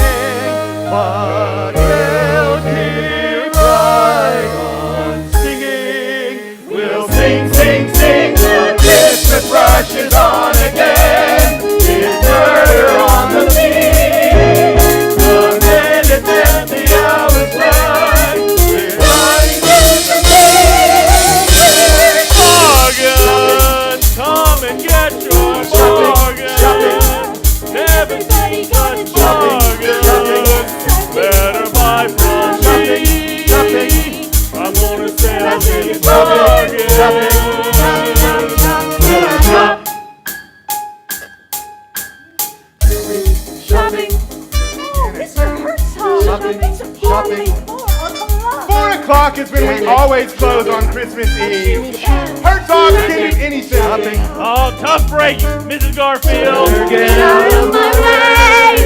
But we'll keep right on singing. We'll sing. The Christmas rush is on again. It's murder on the beat. The minutes and the hours run. We're running to the day. Bargains, come and get your bargains. Everything's got bargains. Better buy from me. I'm gonna sell these bargains. Shopping. Oh, Mr. Herzog. Shopping. 4 o'clock is when we always close on Christmas Eve. Herzog can do anything. Oh, tough break, Mrs. Garfield. Get out of my way.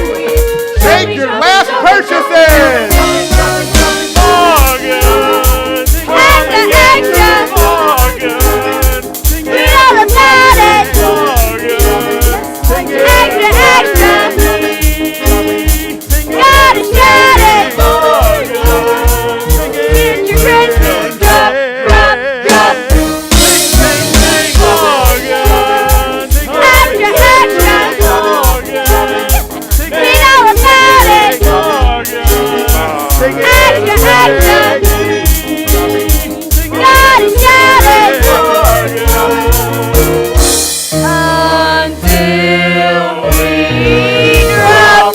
Take your last purchases. Bargains. Extra. Bargains. Read all about it. Bargains. Extra. Gotta shout it. Get your Christmas drop. Extra. Read all about it. Extra. Gotta shout it. Until we drop.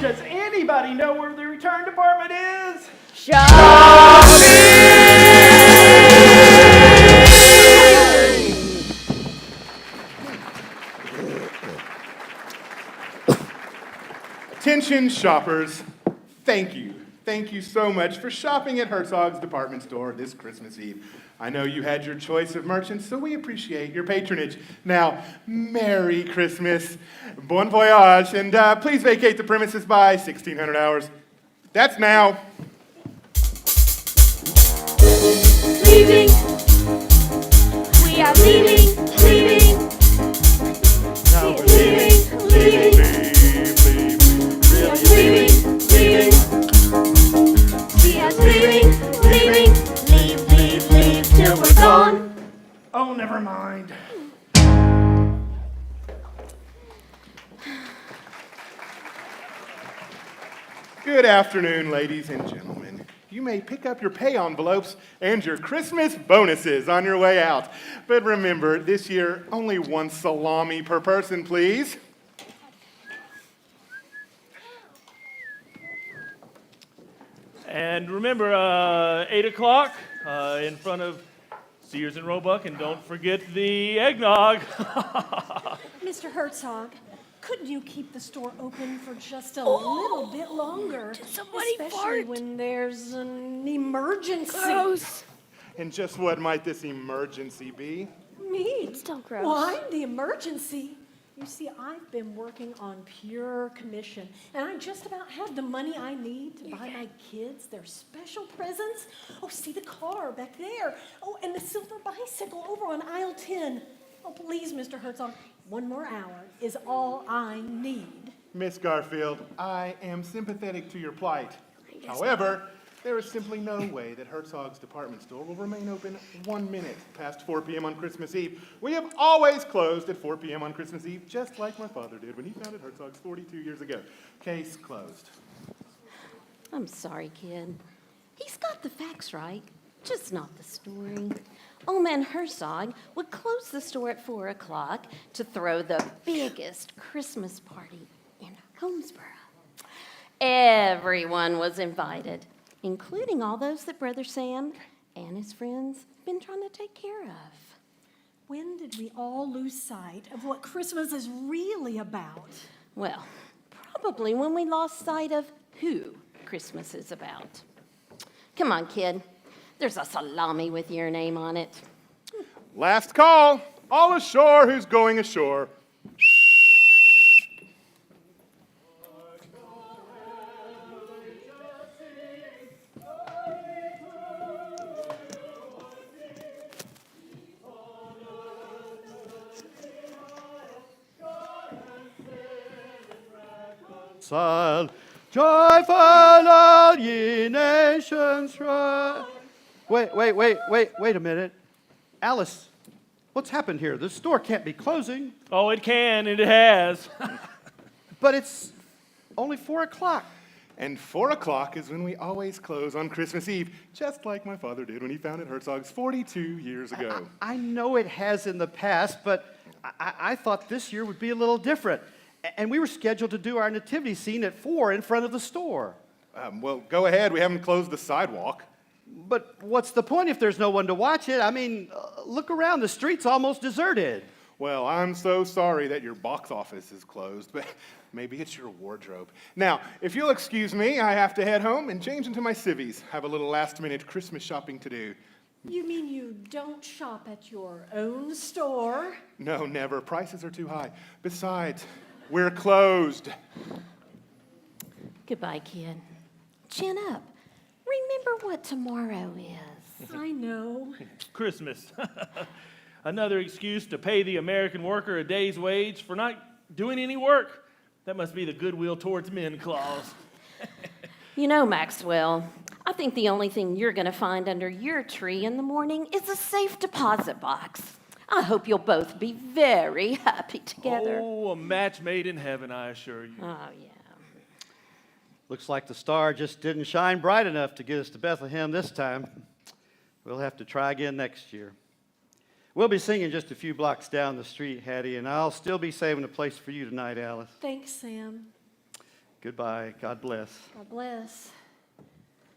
Does anybody know where the return department is? Attention shoppers, thank you. Thank you so much for shopping at Herzog's department store this Christmas Eve. I know you had your choice of merchants, so we appreciate your patronage. Now, Merry Christmas, bon voyage, and please vacate the premises by 1600 hours. That's now. Leaving. We are leaving. Now we're leaving. Leaving. Leave till we're gone. Oh, never mind. Good afternoon, ladies and gentlemen. You may pick up your pay envelopes and your Christmas bonuses on your way out. But remember, this year, only one salami per person, please. And remember, 8 o'clock in front of Sears and Roebuck, and don't forget the eggnog. Mr. Herzog, couldn't you keep the store open for just a little bit longer? Especially fart? when there's an emergency. Gross. And just what might this emergency be? Me? It's still gross. Well, I'm the emergency. You see, I've been working on pure commission, and I just about have the money I need to buy my kids their special presents. Oh, see the car back there. Oh, and the silver bicycle over on aisle 10. Oh, please, Mr. Herzog, one more hour is all I need. Miss Garfield, I am sympathetic to your plight. However, there is simply no way that Herzog's department store will remain open 1 minute past 4 p.m. on Christmas Eve. We have always closed at 4 p.m. on Christmas Eve, just like my father did when he founded Herzog's 42 years ago. Case closed. I'm sorry, kid. He's got the facts right, just not the story. Old man Herzog would close the store at 4 o'clock to throw the biggest Christmas party in Holmesboro. Everyone was invited, including all those that Brother Sam and his friends have been trying to take care of. When did we all lose sight of what Christmas is really about? Well, probably when we lost sight of who Christmas is about. Come on, kid. There's a salami with your name on it. Last call. All ashore who's going ashore. Joyful all ye nations rise. Wait a minute. Alice, what's happened here? The store can't be closing. Oh, it can, and it has. But it's only 4 o'clock. And 4 o'clock is when we always close on Christmas Eve, just like my father did when he founded Herzog's 42 years ago. I know it has in the past, but I thought this year would be a little different. And we were scheduled to do our nativity scene at 4 in front of the store. Well, go ahead. We haven't closed the sidewalk. But what's the point if there's no one to watch it? I mean, look around. The street's almost deserted. Well, I'm so sorry that your box office is closed, but maybe it's your wardrobe. Now, if you'll excuse me, I have to head home and change into my civvies. Have a little last-minute Christmas shopping to do. You mean you don't shop at your own store? No, never. Prices are too high. Besides, we're closed. Goodbye, kid. Chin up. Remember what tomorrow is. I know. Christmas. Another excuse to pay the American worker a day's wage for not doing any work. That must be the goodwill towards men clause. You know, Maxwell, I think the only thing you're going to find under your tree in the morning is a safe deposit box. I hope you'll both be very happy together. Oh, a match made in heaven, I assure you. Oh, yeah. Looks like the star just didn't shine bright enough to get us to Bethlehem this time. We'll have to try again next year. We'll be singing just a few blocks down the street, Hattie, and I'll still be saving a place for you tonight, Alice. Thanks, Sam. Goodbye. God bless. God bless.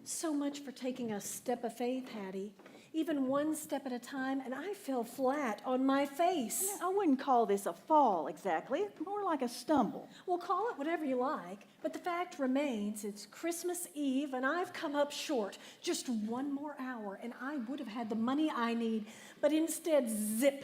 So much for taking a step of faith, Hattie. Even one step at a time, and I fell flat on my face. I wouldn't call this a fall exactly, more like a stumble. Well, call it whatever you like, but the fact remains it's Christmas Eve, and I've come up short. Just one more hour, and I would have had the money I need, but instead, zip.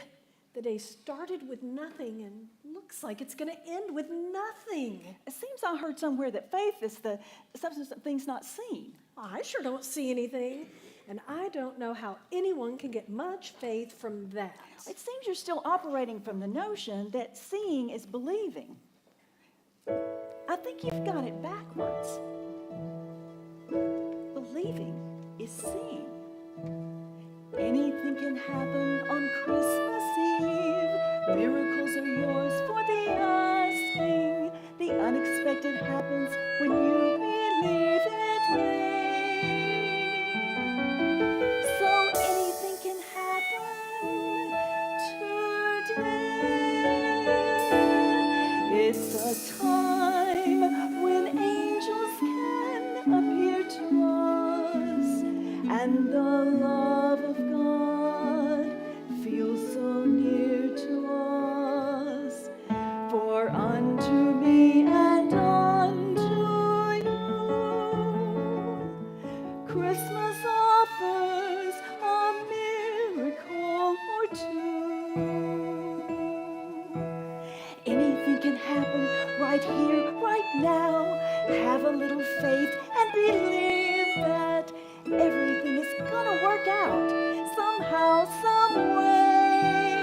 The day started with nothing, and looks like it's going to end with nothing. It seems I heard somewhere that faith is the substance of things not seen. I sure don't see anything. And I don't know how anyone can get much faith from that. It seems you're still operating from the notion that seeing is believing. I think you've got it backwards. Believing is seeing. Anything can happen on Christmas Eve. Miracles are yours for the asking. The unexpected happens when you believe it may. It's a time when angels can appear to us, and the love of God feels so near to us. For unto me and unto you right now. Have a little faith and believe that everything is gonna work out somehow, some way.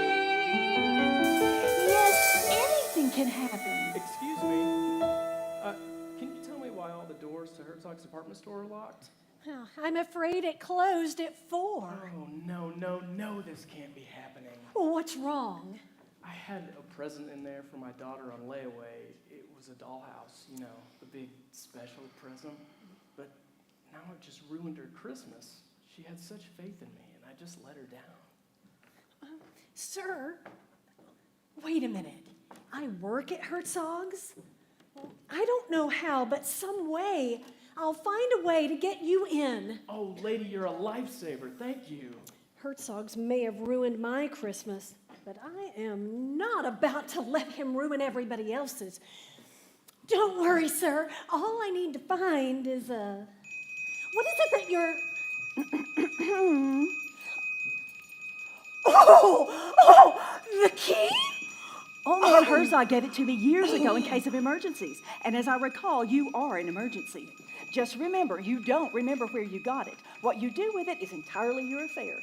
Yes, anything can happen. Excuse me. Can you tell me why all the doors to Herzog's department store are locked? Oh, I'm afraid it closed at 4. Oh, no, this can't be happening. Well, what's wrong? I had a present in there for my daughter on layaway. It was a dollhouse, you know, the big special present. But now I've just ruined her Christmas. She had such faith in me, and I just let her down. Sir, wait a minute. I work at Herzog's? I don't know how, but some way I'll find a way to get you in. Oh, lady, you're a lifesaver. Thank you. Herzog's may have ruined my Christmas, but I am not about to let him ruin everybody else's. Don't worry, sir. All I need to find is what is it that you're... the key? Old man Herzog gave it to me years ago in case of emergencies. And as I recall, you are an emergency. Just remember, you don't remember where you got it. What you do with it is entirely your affair.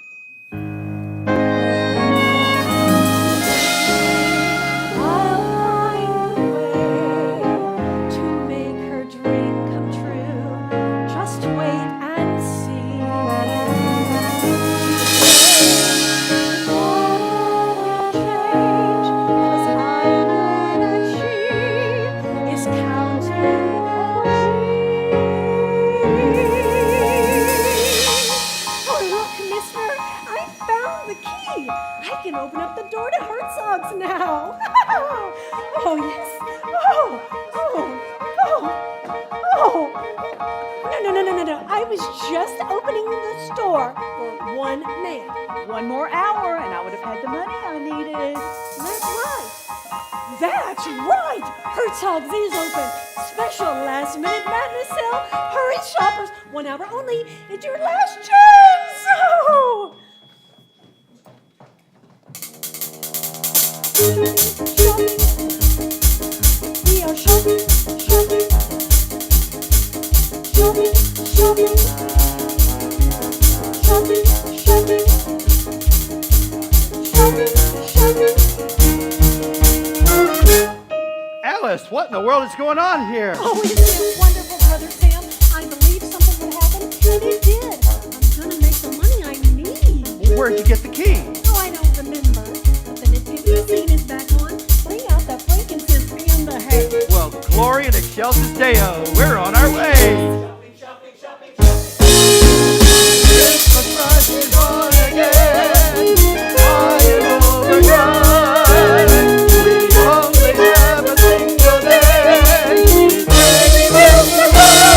I'll find a way to make her dream come true. Just wait and see. Won't change, 'cause I know that she is counting on me. Oh, look, mister, I found the key. I can open up the door to Herzog's now. Oh, yes. No. I was just opening the store for one man. One more hour, and I would have had the money I needed. That's right. Herzog's is open. Special last-minute madness sale. Hurry, shoppers. 1 hour only. It's your last chance. Oh. Shopping. We are shopping. Alice, what in the world is going on here? Oh, isn't it wonderful, Brother Sam? I believed something would happen, and it did. I'm gonna make the money I need. Where'd you get the key? Oh, I don't remember. But the nativity scene is back on. Bring out the frankincense and the hay. Well, glory in excelsis Deo. We're on our way. Christmas rush is on again. I am overjoyed. We only have a single day. Baby, we'll survive.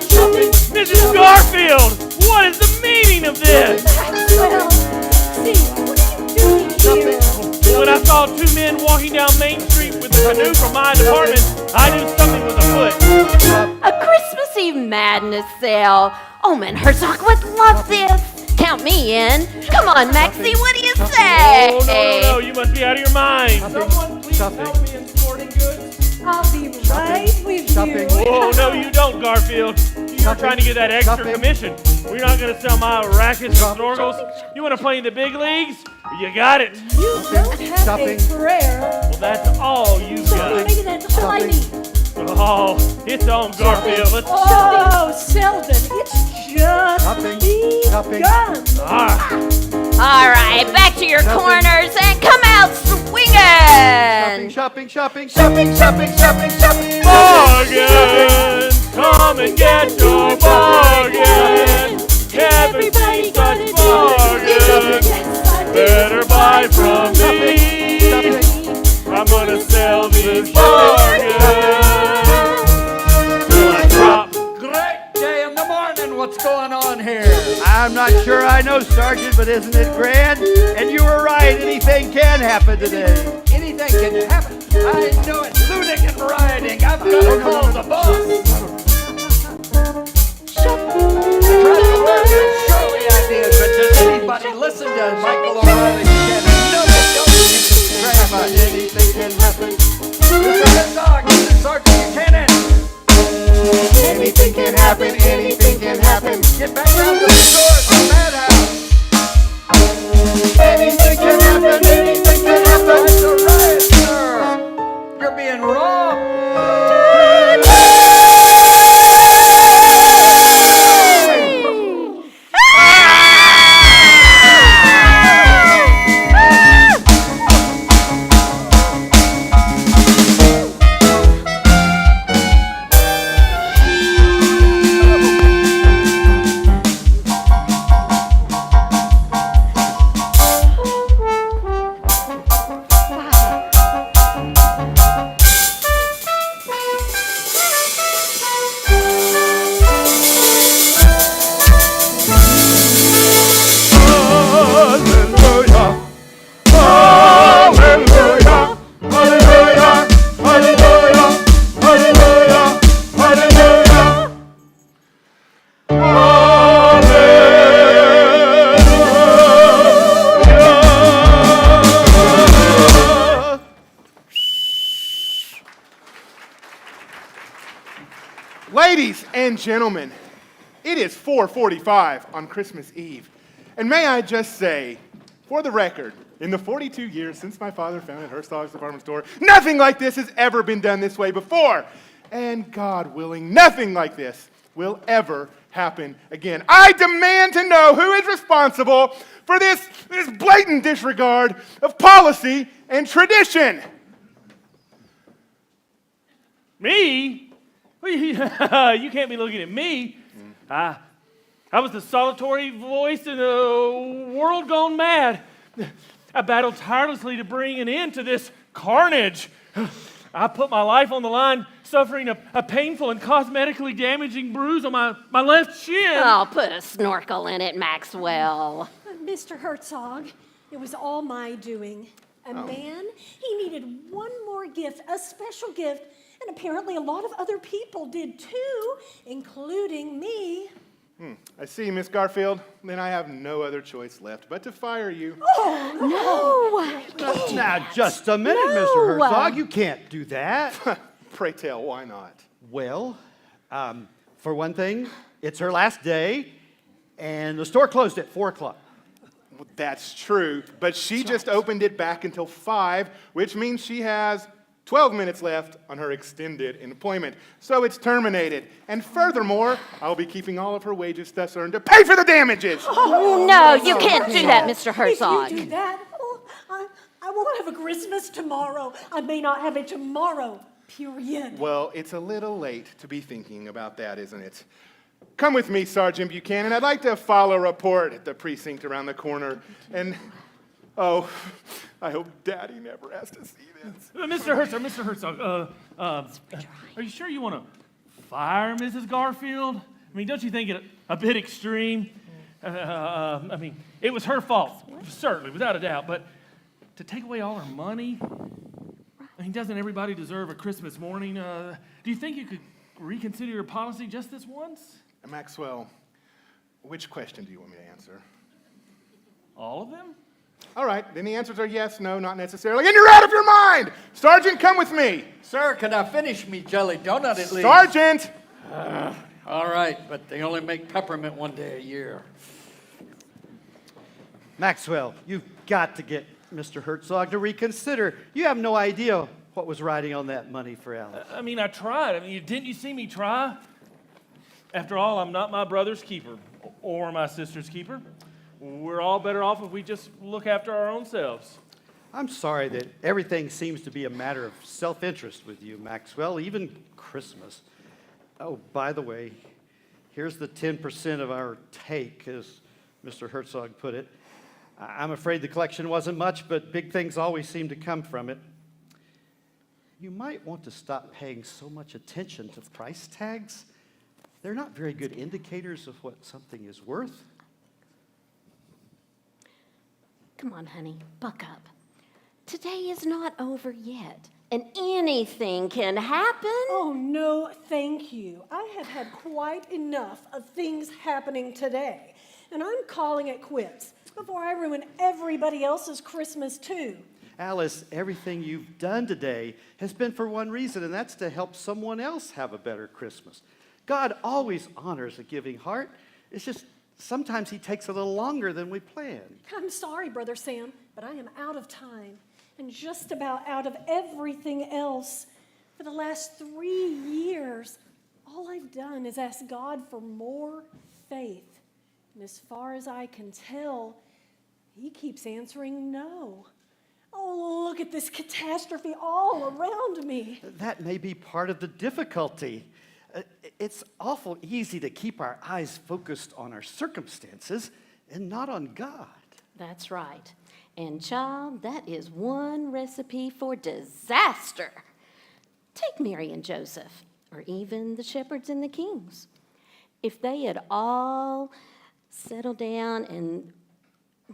Shopping. Mrs. Garfield, what is the meaning of this? Well, see, what are you doing here? When I saw two men walking down Main Street with a canoe from my department, I knew something was afoot. A Christmas Eve madness sale. Oh, man, Herzog would love this. Count me in. Come on, Maxie, what do you say? Oh, no, you must be out of your mind. Someone please help me in sporting goods. I'll be right with you. Oh, no, you don't, Garfield. You're trying to get that extra commission. We're not going to sell my rackets and snorkels. You want to play in the big leagues? You got it. You don't have a prayer. Well, that's all you got. Maybe that's all I need. Oh, it's on, Garfield. Let's Oh, Selden, it's just begun. All right, back to your corners and come out swinging. Shopping. Bargain! Come and get your bargain! Everything's a bargain! Better buy from me! I'm gonna sell these bargains! Great day in the morning. What's going on here? I'm not sure I know, Sergeant, but isn't it grand? And you were right, anything can happen today. Anything can happen. I know it. Looting and rioting. I've got to call the boss. Surely I did, but does anybody listen to Michael O'Reilly? Ladies and gentlemen, it is 4:45 on Christmas Eve. And may I just say, for the record, in the 42 years since my father founded Herzog's department store, nothing like this has ever been done this way before. And God willing, nothing like this will ever happen again. I demand to know who is responsible for this blatant disregard of policy and tradition. Me? Well, you can't be looking at me. I was the solitary voice in a world gone mad. I battled tirelessly to bring an end to this carnage. I put my life on the line, suffering a painful and cosmetically damaging bruise on my left shin. Oh, put a snorkel in it, Maxwell. Mr. Herzog, it was all my doing. A man, he needed one more gift, a special gift, and apparently a lot of other people did too, including me. I see, Miss Garfield. Then I have no other choice left but to fire you. Oh, no. Now, just a minute, Mr. Herzog. You can't do that. Pray tell, why not? Well, for one thing, it's her last day, and the store closed at 4 o'clock. Well, that's true, but she just opened it back until 5, which means she has 12 minutes left on her extended employment. So it's terminated. And furthermore, I'll be keeping all of her wages thus earned to pay for the damages. Oh, no, you can't do that, Mr. Herzog. If you do that, I won't have a Christmas tomorrow. I may not have it tomorrow, period. Well, it's a little late to be thinking about that, isn't it? Come with me, Sergeant Buchanan. I'd like to file a report at the precinct around the corner. And, oh, I hope Daddy never has to see this. Mr. Herzog, are you sure you want to fire Mrs. Garfield? I mean, don't you think it a bit extreme? I mean, it was her fault, certainly, without a doubt, but to take away all her money? I mean, doesn't everybody deserve a Christmas morning? Do you think you could reconsider your policy just this once? Maxwell, which question do you want me to answer? All of them? All right, then the answers are yes, no, not necessarily, and you're out of your mind! Sergeant, come with me! Sir, can I finish me jelly donut at least? Sergeant! All right, but they only make peppermint one day a year. Maxwell, you've got to get Mr. Herzog to reconsider. You have no idea what was riding on that money for Alice. I mean, I tried. I mean, didn't you see me try? After all, I'm not my brother's keeper or my sister's keeper. We're all better off if we just look after our own selves. I'm sorry that everything seems to be a matter of self-interest with you, Maxwell, even Christmas. Oh, by the way, here's the 10% of our take, as Mr. Herzog put it. I'm afraid the collection wasn't much, but big things always seem to come from it. You might want to stop paying so much attention to price tags. They're not very good indicators of what something is worth. Come on, honey, buck up. Today is not over yet, and anything can happen. Oh, no, thank you. I have had quite enough of things happening today, and I'm calling it quits before I ruin everybody else's Christmas, too. Alice, everything you've done today has been for one reason, and that's to help someone else have a better Christmas. God always honors a giving heart. It's just sometimes he takes a little longer than we planned. I'm sorry, Brother Sam, but I am out of time and just about out of everything else. For the last 3 years, all I've done is ask God for more faith. And as far as I can tell, he keeps answering no. Oh, look at this catastrophe all around me. That may be part of the difficulty. It's awful easy to keep our eyes focused on our circumstances and not on God. That's right. And child, that is one recipe for disaster. Take Mary and Joseph, or even the shepherds and the kings. If they had all settled down and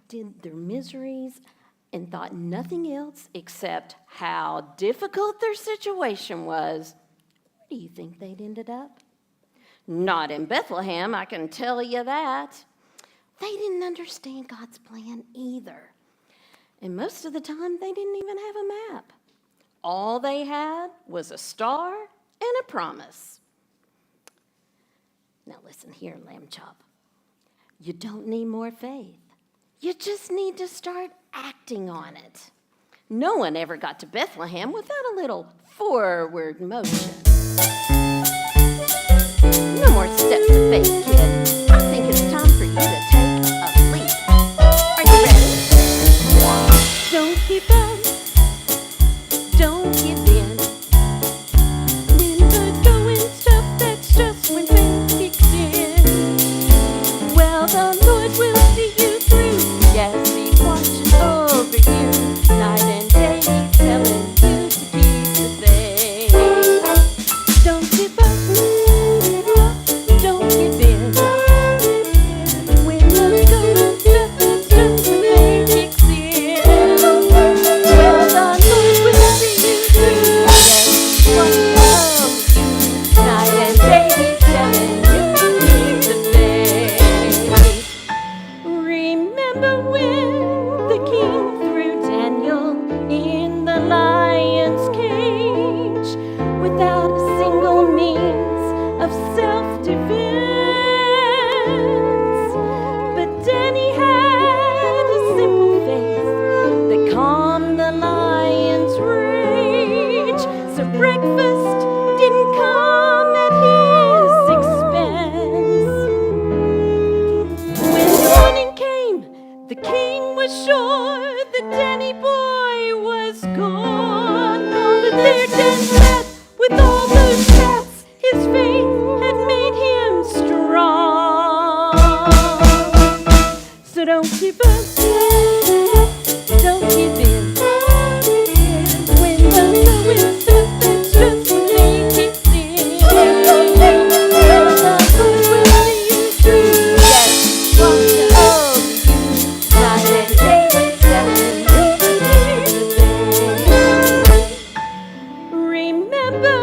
did their miseries and thought nothing else except how difficult their situation was, where do you think they'd ended up? Not in Bethlehem, I can tell you that. They didn't understand God's plan either. And most of the time, they didn't even have a map. All they had was a star and a promise. Now listen here, lamb chop. You don't need more faith. You just need to start acting on it. No one ever got to Bethlehem without a little forward motion. No more steps of faith, kid. I think it's time for you to take a leap. Are you ready? Don't give up. Don't give in. When the going's tough, that's just when faith kicks in. Well, the Lord will see you through. Yes, He's watching over you. Night and day, He's telling you to keep the faith. Don't give up. Don't give in. When the going's tough, that's just when faith kicks in. Well, the Lord will see you through. Yes, He's watching over you. Night and day, He's telling you to keep the faith. Remember when the king threw Daniel in the lion's cage without a single means of self-defense? But Danny had a simple faith that calmed the lion's rage. So breakfast didn't come at his expense. When morning came, the king was sure that Danny boy was gone. But there Dan sat with all those cats. His faith had made him strong. So don't give up. Don't give in. When the going's tough, that's just when faith kicks in. Well, the Lord will see you through. Yes, watch over you. Night and day, He's telling you to keep the faith. Remember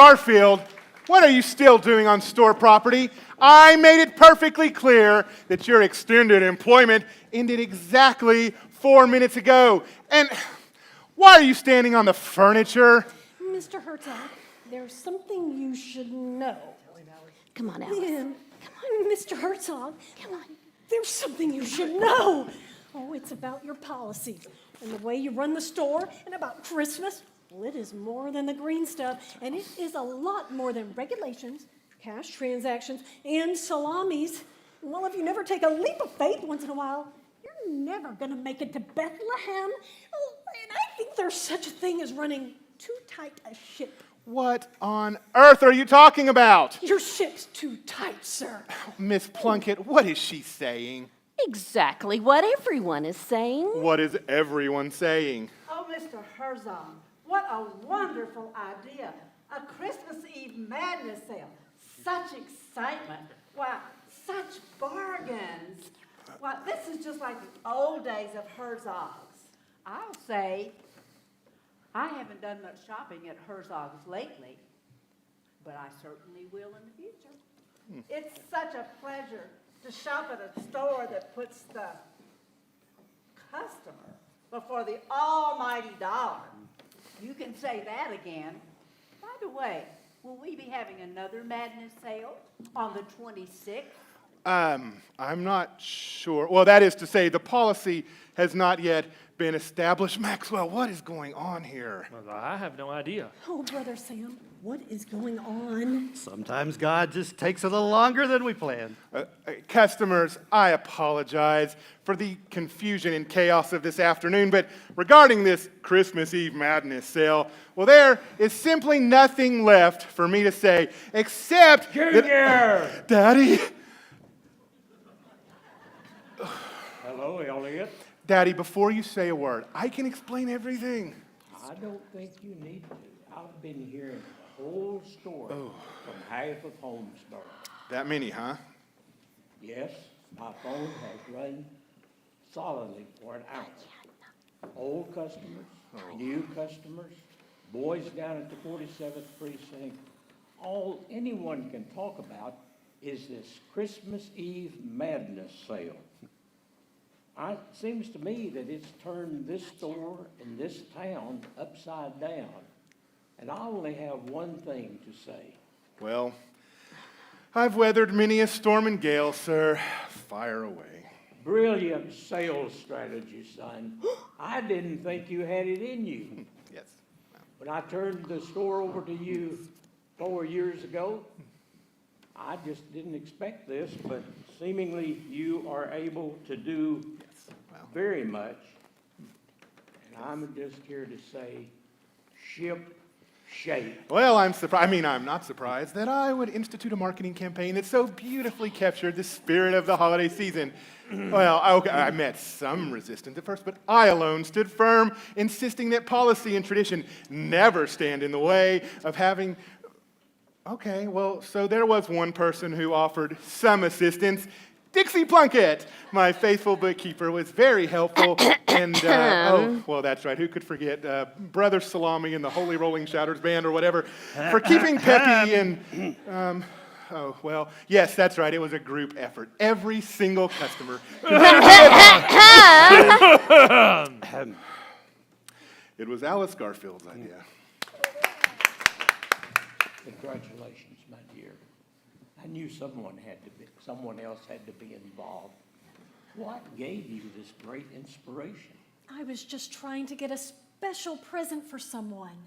Garfield, what are you still doing on store property? I made it perfectly clear that your extended employment ended exactly 4 minutes ago. And why are you standing on the furniture? Mr. Herzog, there's something you should know. Come on, Alice. Come on, Mr. Herzog. Come on. There's something you should know. Oh, it's about your policy and the way you run the store and about Christmas. Well, it is more than the green stuff, and it is a lot more than regulations, cash transactions, and salamis. Well, if you never take a leap of faith once in a while, you're never going to make it to Bethlehem. Oh, and I think there's such a thing as running too tight a ship. What on earth are you talking about? Your ship's too tight, sir. Miss Plunkett, what is she saying? Exactly what everyone is saying. What is everyone saying? Oh, Mr. Herzog, what a wonderful idea. A Christmas Eve madness sale. Such excitement. Wow, such bargains. Well, this is just like the old days of Herzog's. I'll say, I haven't done much shopping at Herzog's lately, but I certainly will in the future. It's such a pleasure to shop at a store that puts the customer before the almighty dollar. You can say that again. By the way, will we be having another madness sale on the 26th? I'm not sure. Well, that is to say, the policy has not yet been established. Maxwell, what is going on here? Well, I have no idea. Oh, Brother Sam, what is going on? Sometimes God just takes a little longer than we planned. Customers, I apologize for the confusion and chaos of this afternoon, but regarding this Christmas Eve madness sale, well, there is simply nothing left for me to say except Junior! Daddy? Hello, Elliot. Daddy, before you say a word, I can explain everything. I don't think you need to. I've been hearing the whole story from half of Holmesboro. That many, huh? Yes, my phone has run solidly for an hour. Old customers, new customers, boys down at the 47th Precinct. All anyone can talk about is this Christmas Eve madness sale. It seems to me that it's turned this store and this town upside down. And I only have one thing to say. Well, I've weathered many a storm and gale, sir. Fire away. Brilliant sales strategy, son. I didn't think you had it in you. Yes. When I turned the store over to you 4 years ago, I just didn't expect this, but seemingly you are able to do very much. And I'm just here to say, ship shape. Well, I'm not surprised that I would institute a marketing campaign that so beautifully captured the spirit of the holiday season. Well, okay, I met some resistance at first, but I alone stood firm, insisting that policy and tradition never stand in the way of having... Okay, well, so there was one person who offered some assistance. Dixie Plunkett, my faithful bookkeeper, was very helpful. And, that's right, who could forget Brother Salami and the Holy Rolling Shouters Band or whatever, for keeping peppy and, yes, that's right, it was a group effort. Every single customer. It was Alice Garfield's idea. Congratulations, my dear. I knew someone else had to be involved. What gave you this great inspiration? I was just trying to get a special present for someone.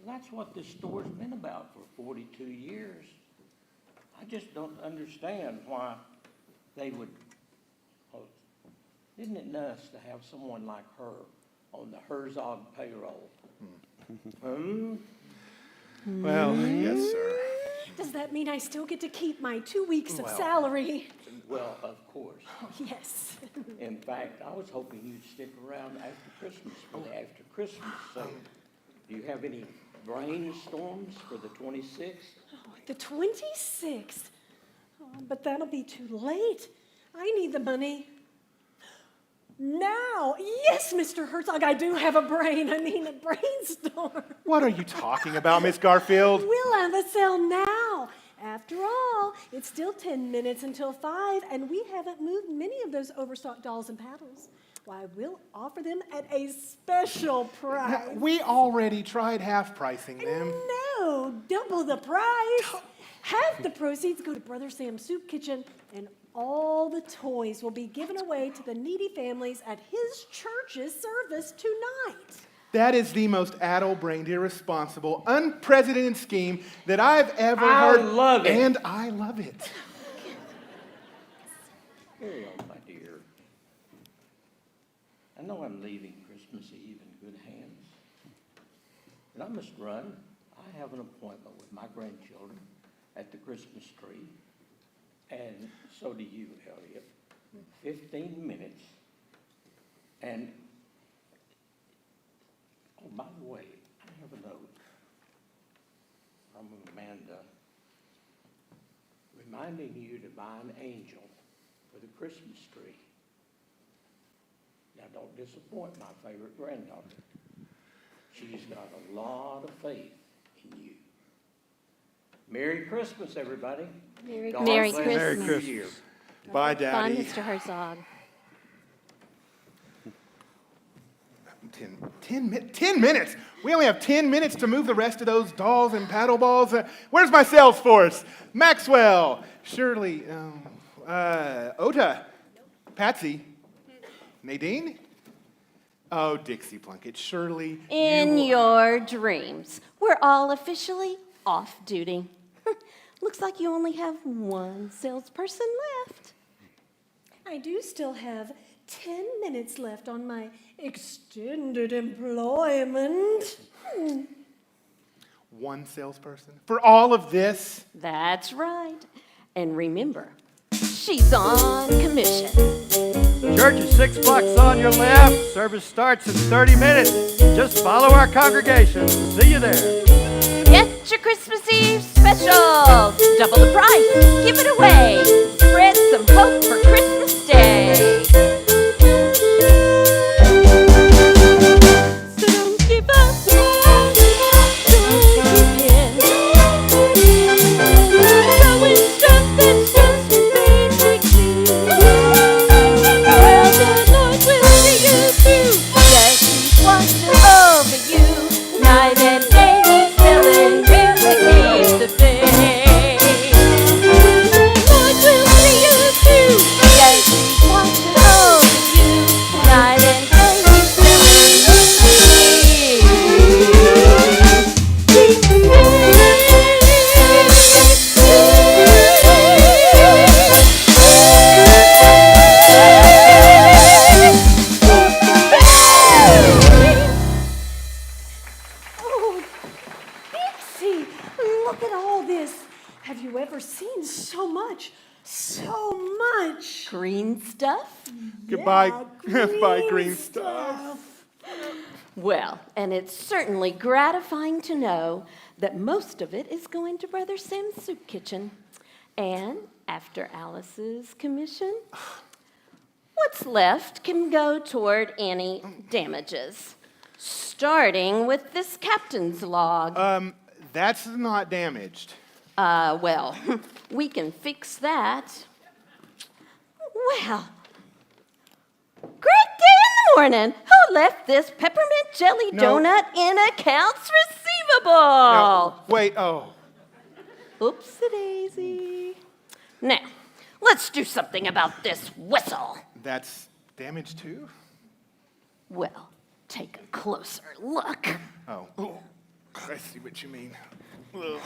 Well, that's what this store's been about for 42 years. I just don't understand why they would... Oh, isn't it nice to have someone like her on the Herzog payroll? Well, yes, sir. Does that mean I still get to keep my 2 weeks of salary? Well, of course. Oh, yes. In fact, I was hoping you'd stick around after Christmas for the after Christmas sale. Do you have any brainstorms for the 26th? Oh, the 26th? Oh, but that'll be too late. I need the money Now, yes, Mr. Herzog, I do have a brain. I mean, a brainstorm. What are you talking about, Miss Garfield? We'll have a sale now. After all, it's still 10 minutes until 5, and we haven't moved many of those overstocked dolls and paddles. Why, we'll offer them at a special price. We already tried half pricing them. No, double the price. Half the proceeds go to Brother Sam's Soup Kitchen, and all the toys will be given away to the needy families at his church's service tonight. That is the most addle-brained, irresponsible, unprecedented scheme that I've ever I heard. love it. And I love it. Carry on, my dear. I know I'm leaving Christmas Eve in good hands. But I must run. I have an appointment with my grandchildren at the Christmas tree. And so do you, Elliot. 15 minutes. And, oh, by the way, I have a note from Amanda reminding you to buy an angel for the Christmas tree. Now, don't disappoint my favorite granddaughter. She's got a lot of faith in you. Merry Christmas, everybody. Merry God Merry bless Christmas. you. Merry Christmas. Bye, Bye, Daddy. Mr. Herzog. 10 minutes? We only have 10 minutes to move the rest of those dolls and paddle balls. Where's my sales force? Maxwell, Shirley, Ota, Patsy, Nadine? Oh, Dixie Plunkett, Shirley. In your dreams, we're all officially off duty. Looks like you only have one salesperson left. I do still have 10 minutes left on my extended employment. One salesperson? For all of this? That's right. And remember, she's on commission. Church is 6 blocks on your left. Service starts in 30 minutes. Just follow our congregation. See you there. Get your Christmas Eve special. Double the price. Give it away. Spread some hope for Christmas Day. So don't give up. Don't give in. Throwing stuff that's just a basic need. Well, the Lord will see you through. Yes, He's watching over you night and day. He's telling you to keep the faith. The Lord will see you through. Yes, He's watching over you night and day. He's telling you to keep the faith. Oh, Dixie, look at all this. Have you ever seen so much? So much. Green stuff? Goodbye, Yeah, goodbye, green stuff. Well, and it's certainly gratifying to know that most of it is going to Brother Sam's Soup Kitchen. And after Alice's commission, what's left can go toward any damages, starting with this captain's log. That's not damaged. Well, we can fix that. Well, great day in the morning. Who left this peppermint jelly No. donut in accounts receivable? No, wait, oh. Oopsie-daisy. Now, let's do something about this whistle. That's damaged too? Well, take a closer look. Oh. Oh, I see what you mean. Ugh.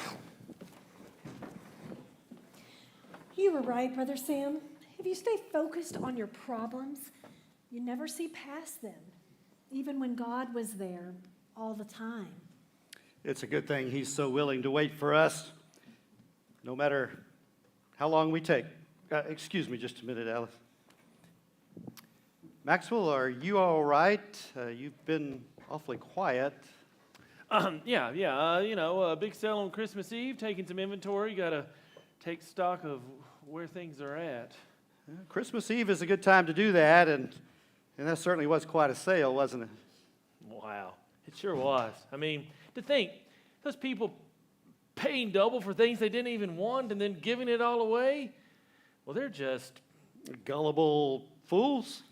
You were right, Brother Sam. If you stay focused on your problems, you never see past them, even when God was there all the time. It's a good thing He's so willing to wait for us, no matter how long we take. Excuse me just a minute, Alice. Maxwell, are you all right? You've been awfully quiet. Yeah. A big sale on Christmas Eve, taking some inventory. Got to take stock of where things are at. Christmas Eve is a good time to do that, and And that certainly was quite a sale, wasn't it? Wow, it sure was. I mean, to think, those people paying double for things they didn't even want and then giving it all away, well, they're just Gullible fools.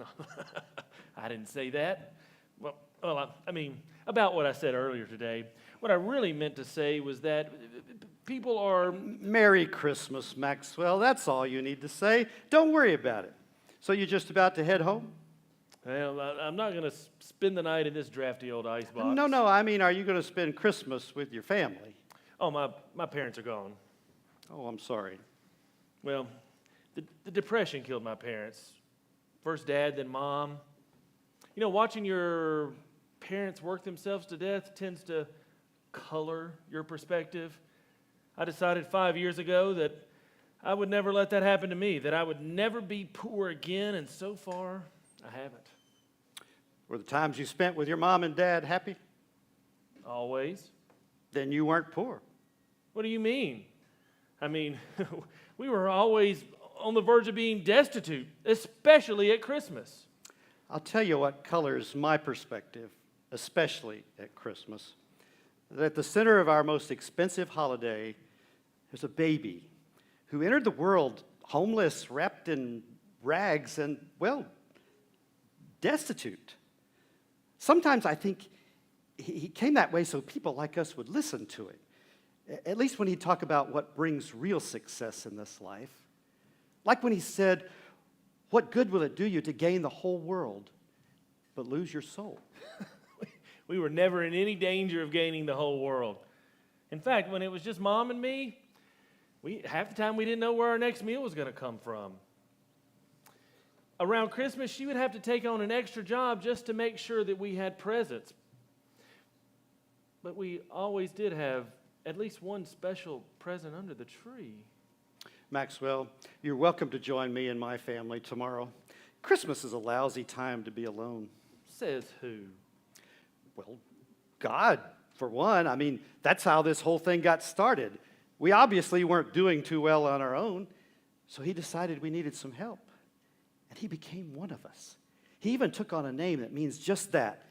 I didn't say that. Well, I mean, about what I said earlier today. What I really meant to say was that people are... Merry Christmas, Maxwell. That's all you need to say. Don't worry about it. So you're just about to head home? Well, I'm not going to spend the night in this drafty old icebox. No, I mean, are you going to spend Christmas with your family? Oh, my parents are gone. Oh, I'm sorry. Well, the Depression killed my parents. First dad, then mom. You know, watching your parents work themselves to death tends to color your perspective. I decided 5 years ago that I would never let that happen to me, that I would never be poor again, and so far, I haven't. Were the times you spent with your mom and dad happy? Always. Then you weren't poor. What do you mean? I mean, we were always on the verge of being destitute, especially at Christmas. I'll tell you what colors my perspective, especially at Christmas. That at the center of our most expensive holiday, there's a baby who entered the world homeless, wrapped in rags, and, well, destitute. Sometimes I think he came that way so people like us would listen to it, at least when he'd talk about what brings real success in this life. Like when he said, "What good will it do you to gain the whole world but lose your soul?" We were never in any danger of gaining the whole world. In fact, when it was just Mom and me, half the time we didn't know where our next meal was going to come from. Around Christmas, she would have to take on an extra job just to make sure that we had presents. But we always did have at least one special present under the tree. Maxwell, you're welcome to join me and my family tomorrow. Christmas is a lousy time to be alone. Says who? Well, God, for one. I mean, that's how this whole thing got started. We obviously weren't doing too well on our own, so he decided we needed some help. And he became one of us. He even took on a name that means just that,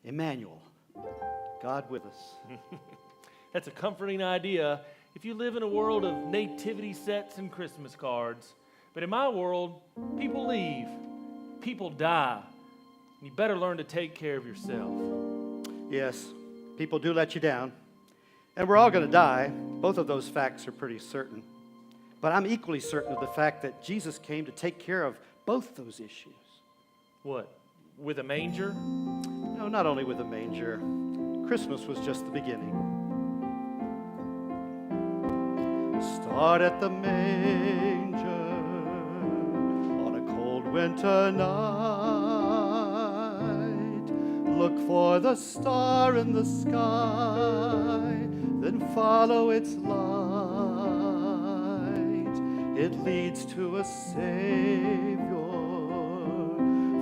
Emmanuel, God with us. That's a comforting idea if you live in a world of nativity sets and Christmas cards. But in my world, people leave, people die. You better learn to take care of yourself. Yes, people do let you down. And we're all going to die. Both of those facts are pretty certain. But I'm equally certain of the fact that Jesus came to take care of both those issues. What? With a manger? No, not only with a manger. Christmas was just the beginning. Start at the manger on a cold winter night. Look for the star in the sky, then follow its light. It leads to a Savior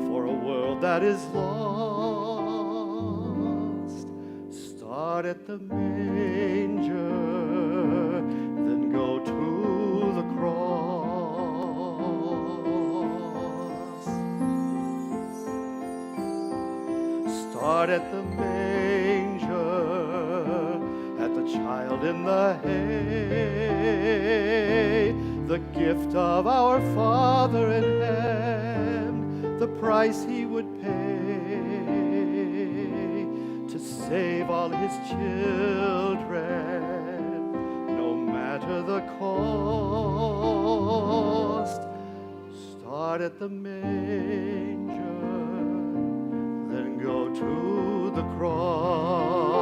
for a world that is lost. Start at the manger, then go to the cross. Start at the manger, at the child in the hay, the gift of our Father in heaven, the price he would pay to save all his children, no matter the cost. Start at the manger, then go to the cross.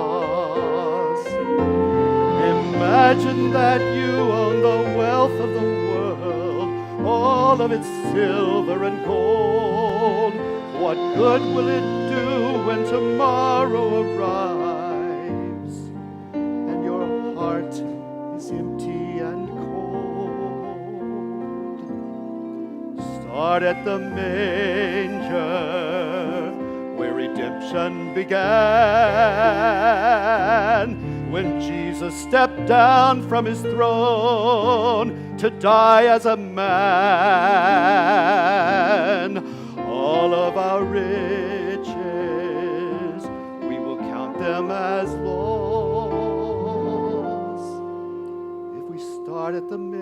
Imagine that you own the wealth of the world, all of its silver and gold. What good will it do when tomorrow arrives and your heart is empty and cold? Start at the manger where redemption began, when Jesus stepped down from his throne to die as a man. All of our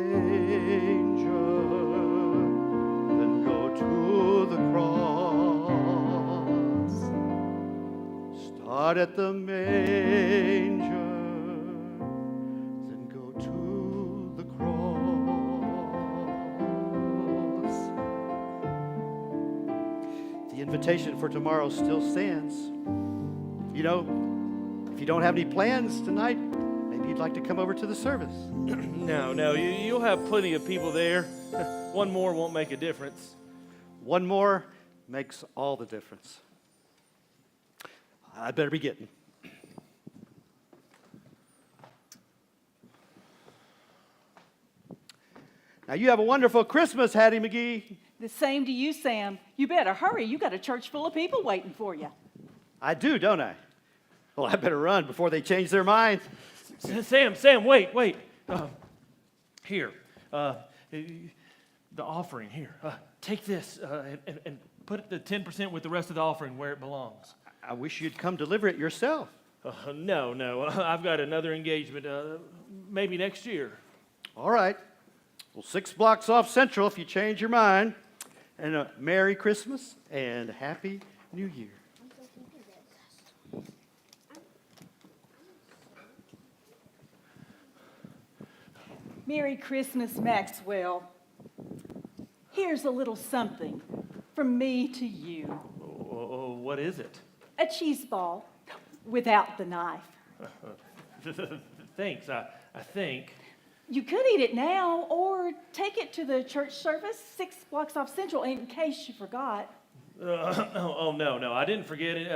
manger, then go to the cross. Start at the manger, then go to the cross. The invitation for tomorrow still stands. You know, if you don't have any plans tonight, maybe you'd like to come over to the service. No, you'll have plenty of people there. One more won't make a difference. One more makes all the difference. I'd better be getting. Now, you have a wonderful Christmas, Hattie McGee. The same to you, Sam. You better hurry. You got a church full of people waiting for you. I do, don't I? Well, I better run before they change their mind. Sam, wait. Here, the offering, here. Take this and put the 10% with the rest of the offering where it belongs. I wish you'd come deliver it yourself. No, I've got another engagement, maybe next year. All right. Well, 6 blocks off Central if you change your mind. And a Merry Christmas and Happy New Year. Merry Christmas, Maxwell. Here's a little something from me to you. Oh, what is it? A cheese ball without the knife. Thanks, I think. You could eat it now or take it to the church service 6 blocks off Central in case you forgot. No, I didn't forget it.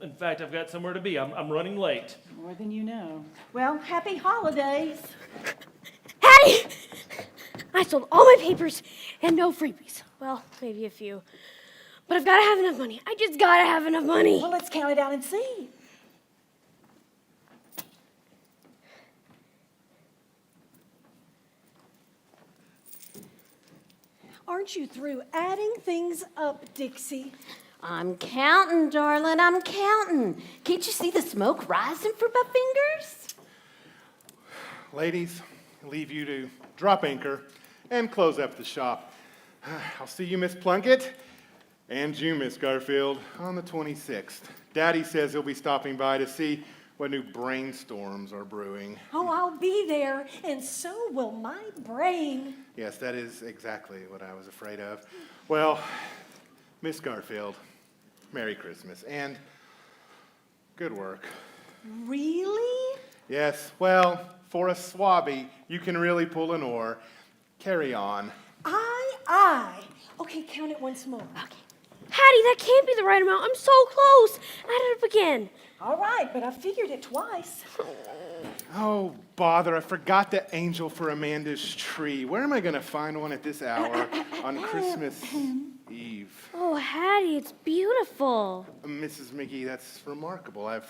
In fact, I've got somewhere to be. I'm running late. More than you know. Well, happy holidays. Hattie! I sold all my papers and no freebies. Well, maybe a few. But I've got to have enough money. I just got to have enough money. Well, let's count it out and see. Aren't you through adding things up, Dixie? I'm counting, darling, I'm counting. Can't you see the smoke rising from my fingers? Ladies, I leave you to drop anchor and close up the shop. I'll see you, Miss Plunkett, and you, Miss Garfield, on the 26th. Daddy says he'll be stopping by to see what new brainstorms are brewing. Oh, I'll be there, and so will my brain. Yes, that is exactly what I was afraid of. Well, Miss Garfield, Merry Christmas, and good work. Really? Yes, well, for a swabby, you can really pull an oar. Carry on. Aye. Okay, count it once more. Okay. Hattie, that can't be the right amount. I'm so close. Add it up again. All right, but I figured it twice. Oh, bother, I forgot the angel for Amanda's tree. Where am I going to find one at this hour on Christmas Eve? Oh, Hattie, it's beautiful. Mrs. McGee, that's remarkable. I've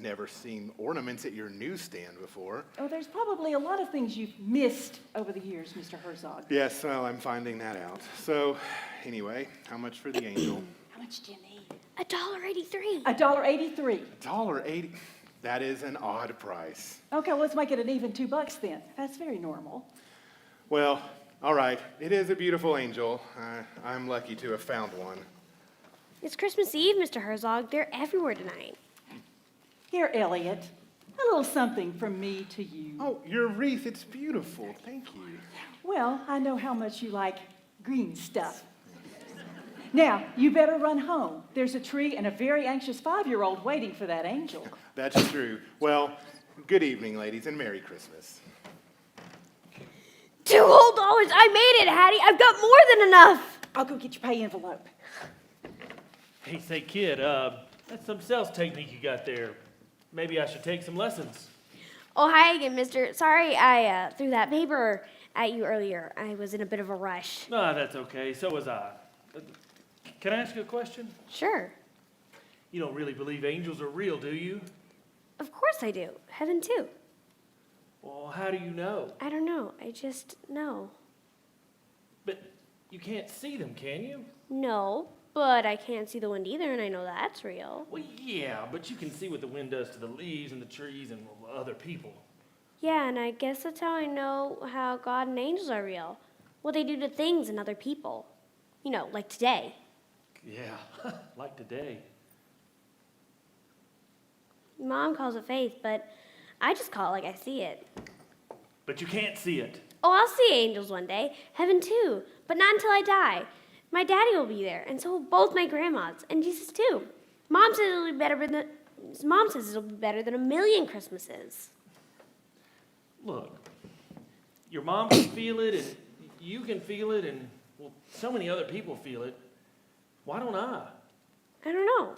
never seen ornaments at your newsstand before. Oh, there's probably a lot of things you've missed over the years, Mr. Herzog. Yes, well, I'm finding that out. So, anyway, how much for the angel? How much do you need? $1.83. $1.83. $1.80? That is an odd price. Okay, well, let's make it an even $2 then. That's very normal. Well, all right. It is a beautiful angel. I'm lucky to have found one. It's Christmas Eve, Mr. Herzog. They're everywhere tonight. Here, Elliot, a little something from me to you. Oh, your wreath, it's beautiful. Thank you. Well, I know how much you like green stuff. Now, you better run home. There's a tree and a very anxious 5-year-old waiting for that angel. That's true. Well, good evening, ladies, and Merry Christmas. $2 whole. I made it, Hattie. I've got more than enough. I'll go get your pay envelope. Hey, say, kid, that's some sales technique you got there. Maybe I should take some lessons. Oh, hi again, mister. Sorry I threw that paper at you earlier. I was in a bit of a rush. No, that's okay. So was I. Can I ask you a question? Sure. You don't really believe angels are real, do you? Of course I do. Heaven, too. Well, how do you know? I don't know. I just know. But you can't see them, can you? No, but I can't see the wind either, and I know that's real. Well, yeah, but you can see what the wind does to the leaves and the trees and other people. Yeah, and I guess that's how I know how God and angels are real. What they do to things and other people. You know, like today. Yeah, like today. Mom calls it faith, but I just call it like I see it. But you can't see it. Oh, I'll see angels one day. Heaven too. But not until I die. My daddy will be there, and so will both my grandmas, and Jesus too. Mom says it'll be better than a million Christmases. Look, your mom can feel it, and you can feel it, and well, so many other people feel it. Why don't I? I don't know.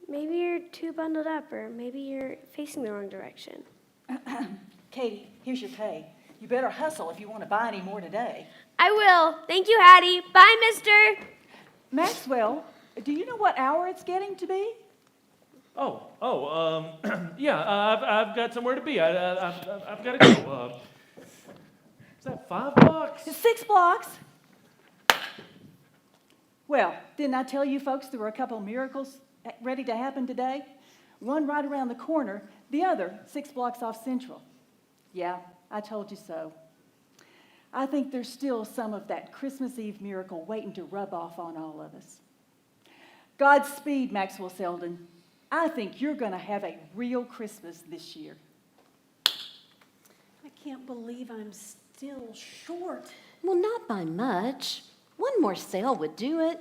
Maybe you're too bundled up, or maybe you're facing the wrong direction. Katie, here's your pay. You better hustle if you want to buy any more today. I will. Thank you, Hattie. Bye, mister. Maxwell, do you know what hour it's getting to be? Yeah, I've got somewhere to be. I've got to go. Is that $5? 6 blocks. Well, didn't I tell you folks there were a couple of miracles ready to happen today? One right around the corner, the other 6 blocks off Central. Yeah, I told you so. I think there's still some of that Christmas Eve miracle waiting to rub off on all of us. Godspeed, Maxwell Selden. I think you're going to have a real Christmas this year. I can't believe I'm still short. Well, not by much. One more sale would do it.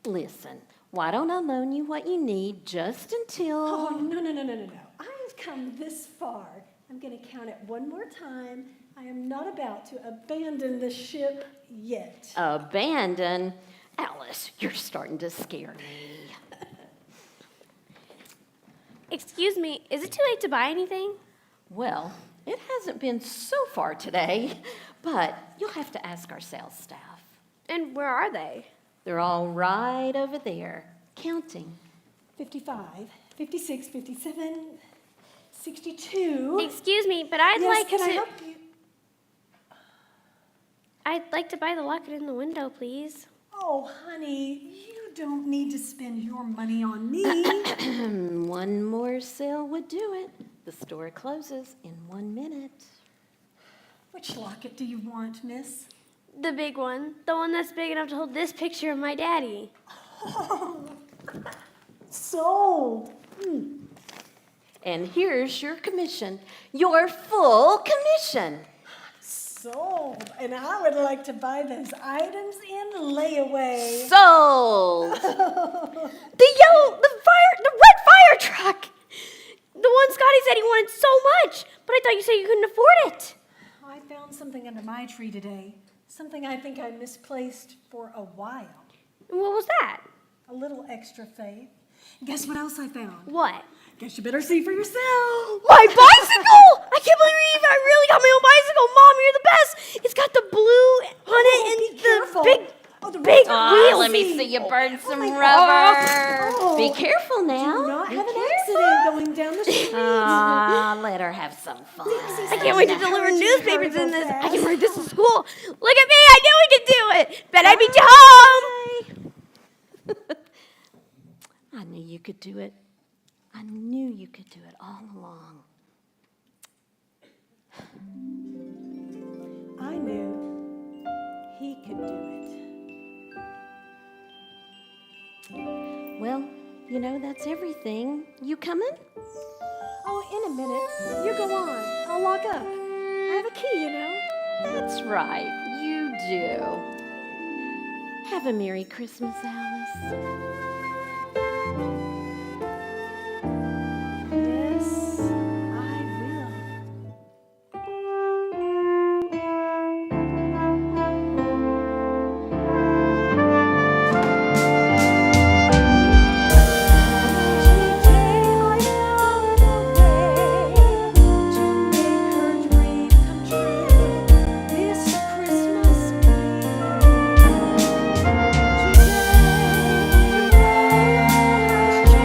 Listen, why don't I loan you what you need just until... Oh, no. I've come this far. I'm going to count it one more time. I am not about to abandon the ship yet. Abandon? Alice, you're starting to scare me. Excuse me, is it too late to buy anything? Well, it hasn't been so far today, but you'll have to ask our sales staff. And where are they? They're all right over there, counting. 55, 56, 57, 62. Excuse me, but I'd like can to... I help you? I'd like to buy the locket in the window, please. Oh, honey, you don't need to spend your money on me. One more sale would do it. The store closes in 1 minute. Which locket do you want, miss? The big one. The one that's big enough to hold this picture of my daddy. Oh, sold. And here's your commission. Your full commission. Sold. And I would like to buy those items in layaway. Sold. The red fire truck. The one Scotty said he wanted so much, but I thought you said you couldn't afford it. I found something under my tree today. Something I think I misplaced for a while. And what was that? A little extra faith. Guess what else I found? What? Guess you better see for yourself. My bicycle! I can't believe I really got my own bicycle. Mom, you're the best. It's got the blue on it and the big wheels. Let me see you burn some rubber. Oh. Be careful now. Do not have an accident going down the street. Let her have some fun. I can't wait to deliver newspapers in this. I can wear this to school. Look at me. I knew we could do it. Bet I beat you home. I knew you could do it. I knew you could do it all along. I knew he could do it. Well, you know, that's everything. You coming? Oh, in a minute. You go on. I'll lock up. I have a key, you know. That's right. You do. Have a Merry Christmas, Alice. Yes, I will. Christmas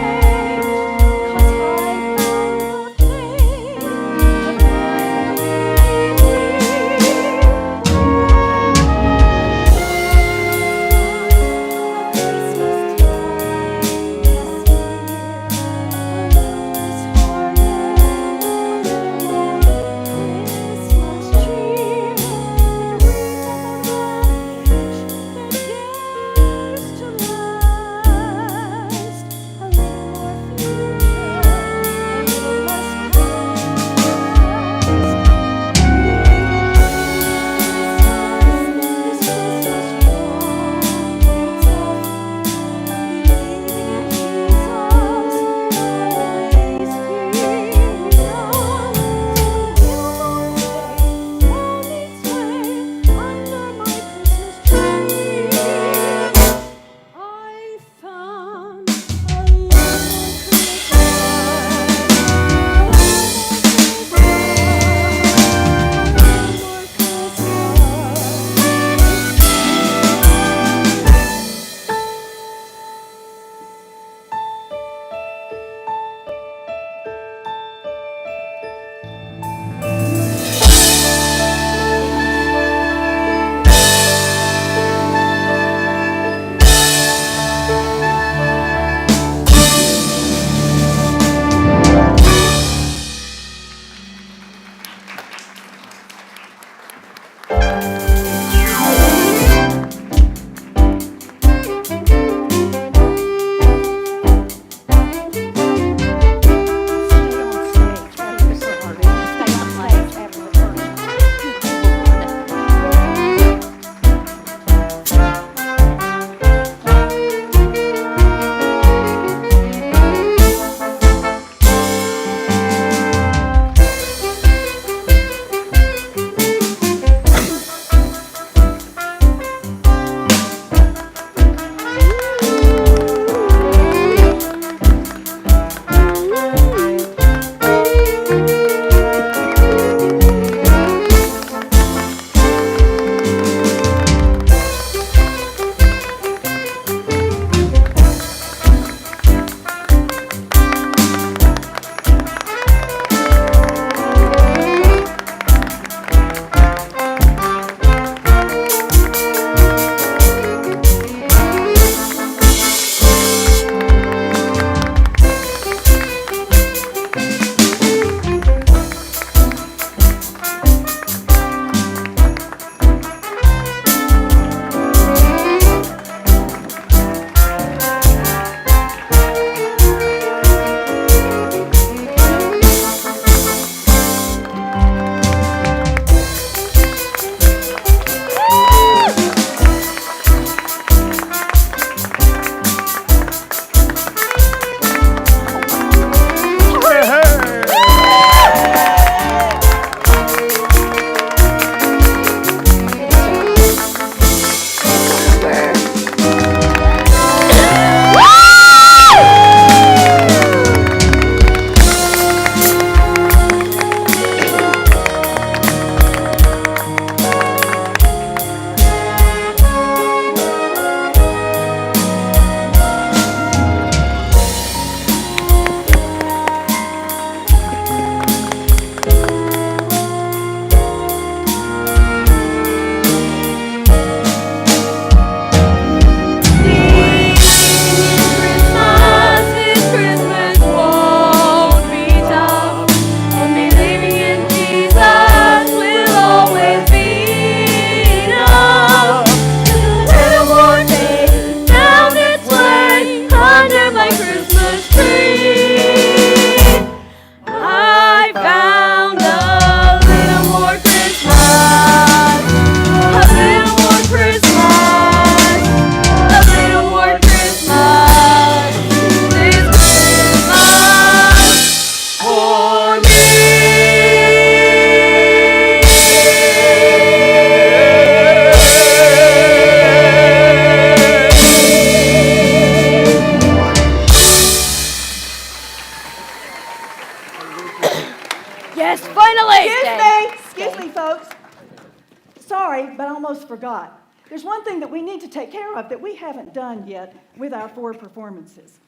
almost forgot. There's one thing that we need to take care of that we haven't done yet with our 4 performances.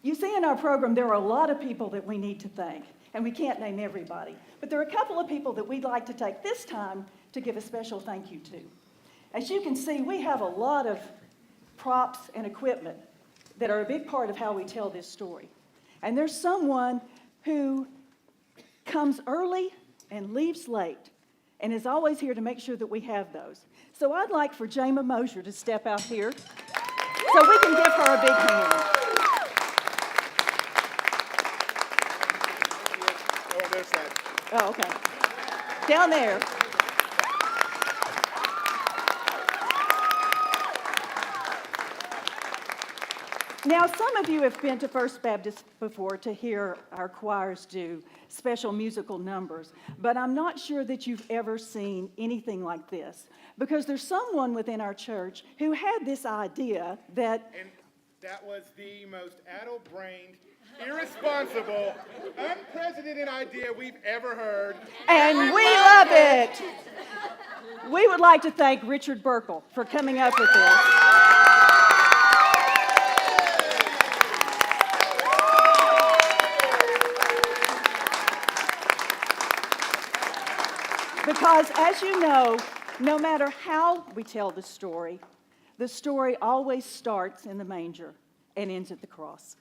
You see in our program, there are a lot of people that we need to thank, and we can't name everybody. But there are a couple of people that we'd like to take this time to give a special thank you to. As you can see, we have a lot of props and equipment that are a big part of how we tell this story. And there's someone who comes early and leaves late and is always here to make sure that we have those. So I'd like for Jama Mosier to step out here so we can give her a big hand. Oh, there's that. Oh, okay. Down there. Now, some of you have been to First Baptist before to hear our choirs do special musical numbers, but I'm not sure that you've ever seen anything like this, because there's someone within our church who had this idea that... And that was the most addle-brained, irresponsible, unprecedented idea we've ever heard. And we love it! We would like to thank Richard Burkle for coming up with this. Because, as you know, no matter how we tell the story always starts in the manger and ends at the cross.